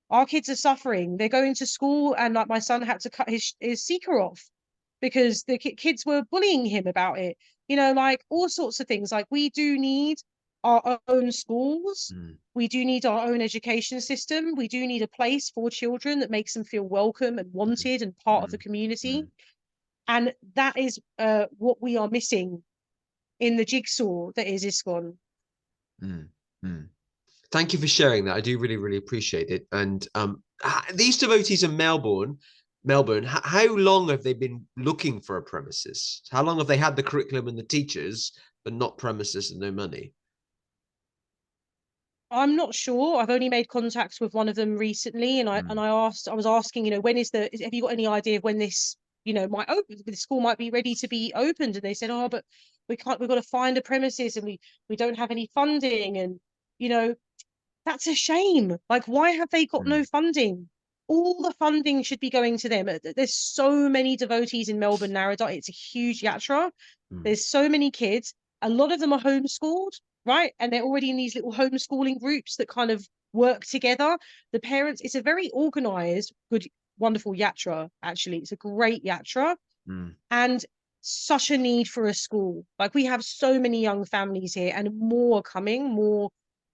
Our kids are suffering. They're going to school, and like my son had to cut his seeker off because the kids were bullying him about it. Like all sorts of things. Like we do need our own schools. mm, We do need our own education system. We do need a place for children that makes them feel welcome and mm, wanted and part of the mm, community. mm, And that is what we are missing in the jigsaw that is ISKCON. mm, mm. Thank you for sharing that. I do really, really appreciate it. And these devotees in Melbourne, how long have they been looking for a premises? How long have they had the curriculum and the teachers, but not premises and no money? I'm not sure. I've only made contacts with one of them recently, and Mm, I was asking, when have you got any idea of when this, might open? The school might be ready to be opened, and they said, oh, but we can't. We've got to find a premises, and we don't have any funding, and you know that's a shame. Like, why have they got no mm, funding? all the funding should be going to them. There's so many devotees in Melbourne, Narada. It's a huge yatra. There's so many kids. A lot of them are homeschooled, right? And they're already in these little homeschooling groups that kind of work together. The parents, it's a very organized, good, wonderful yatra, actually. It's a great yatra. And such a need for a school. Like, we have so many young families here, and more coming, more.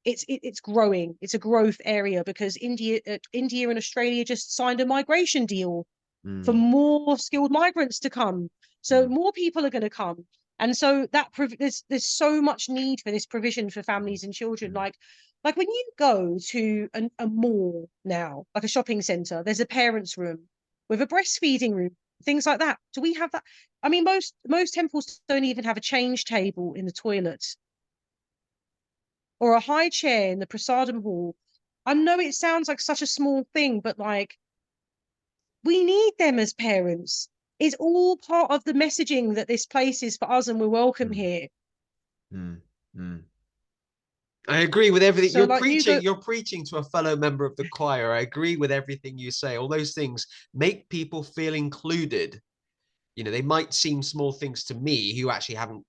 It's growing. It's a growth area, because India and Australia just signed a migration deal for more skilled migrants to come. So more people are going to come. And so there's so much need for this provision for families and children. Like when you go to a mall now, like a shopping center, there's a parents' room with a breastfeeding room, things like that. Do we have that? I mean, most temples don't even have a change table in the toilets, or a high chair in the prasadam hall. I know it sounds like such a small thing, but like, we need them as parents. It's all part of the messaging that this place is for us, and we're welcome here. I agree with everything So, you're like, preaching. You're preaching to a fellow member of the choir. I agree with everything you say. All those things make people feel included. You know, they might seem small things to me, who actually haven't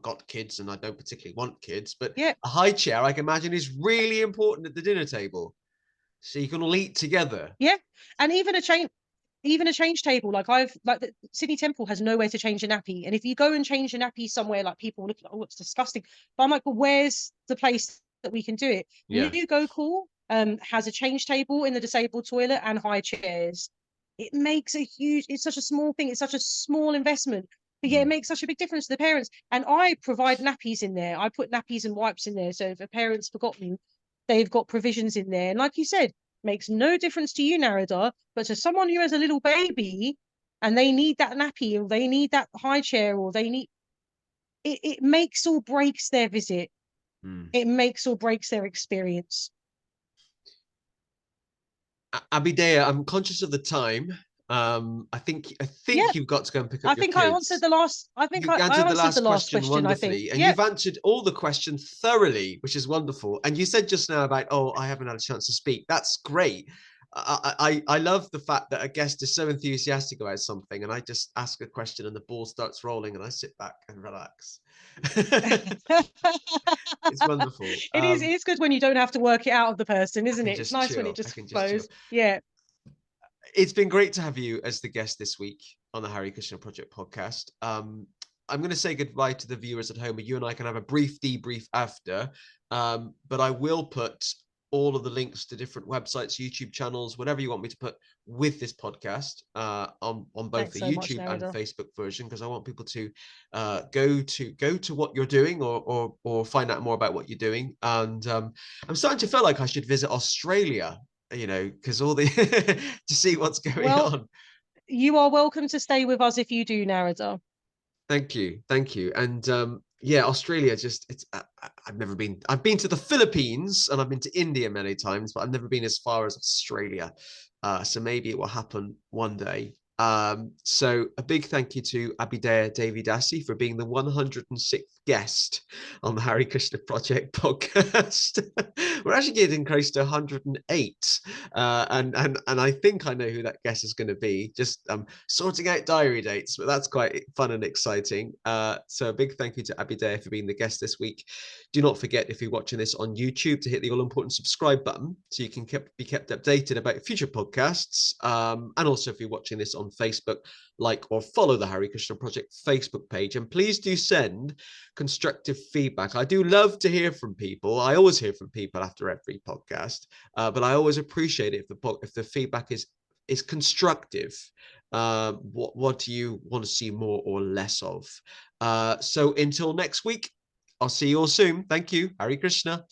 got kids, and I don't particularly want kids, but yeah, a high chair, I can imagine, is really important at the dinner table, so you can all eat together. yeah, and even a change table. Like, the Sydney Temple has nowhere to change a nappy, and if you go and change a nappy somewhere, like, people look like, oh, it's disgusting. But I'm like, well, where's the place that we can do it? Yeah. New Gokul has a change table in the disabled toilet and high chairs. It makes it's such a small thing, it's such a small investment, but yeah, it makes such a big difference to the parents. And I provide nappies in there. I put nappies and wipes in there, so if a parent's forgotten, they've got provisions in there. And like you said, makes no difference to you, Narada, but to someone who has a little baby and they need that nappy, or they need that high chair, or they need it makes or breaks their visit. It makes or breaks their experience. Abhidheya, I'm conscious of the time. I think Yeah, you've got to go and pick up I your think I answered kids. the last. I think You I answered the answered the last last question question. I think. wonderfully, and Yeah. you've answered all the questions thoroughly, which is wonderful. And you said just now about, oh, I haven't had a chance to speak. That's great. I love the fact that a guest is so enthusiastic about something, and I just ask a question and the ball starts rolling, and I sit back and relax. It's wonderful. It is. It's good when you don't have to work it out of the person, I isn't can it? It's just nice when it chill. I just can just chill. flows. Yeah. It's been great to have you as the guest this week on the Hare Krishna Project podcast. I'm going to say goodbye to the viewers at home, and you and I can have a brief debrief after. But I will put all of the links to different websites, YouTube channels, whatever you want me to put with this podcast on both Thanks the so much, YouTube and Narada. Facebook version, because I want people to go to what you're doing, or find out more about what you're doing. And I'm starting to feel like I should visit Australia, you know, because all the to see what's going Well, on. you are welcome to stay with us if you do, Narada. Thank you. And yeah, Australia, just it's I've never been. I've been to the Philippines and I've been to India many times, but I've never been as far as Australia. So maybe it will happen one day. So a big thank you to Abhidheya Devi Dasi for being the 106th guest on the Hare Krishna Project podcast. We're actually getting close to 108, and I think I know who that guest is going to be. Just sorting out diary dates, but that's quite fun and exciting. So a big thank you to Abhidheya for being the guest this week. Do not forget, if you're watching this on YouTube, to hit the all-important subscribe button so you can be kept updated about future podcasts. And also, if you're watching this on Facebook, like or follow the Hare Krishna Project Facebook page. And please do send constructive feedback. I do love to hear from people. I always hear from people after every podcast, but I always appreciate it if the feedback is constructive. What do you want to see more or less of? So until next week, I'll see you all soon. Thank you. Hare Krishna.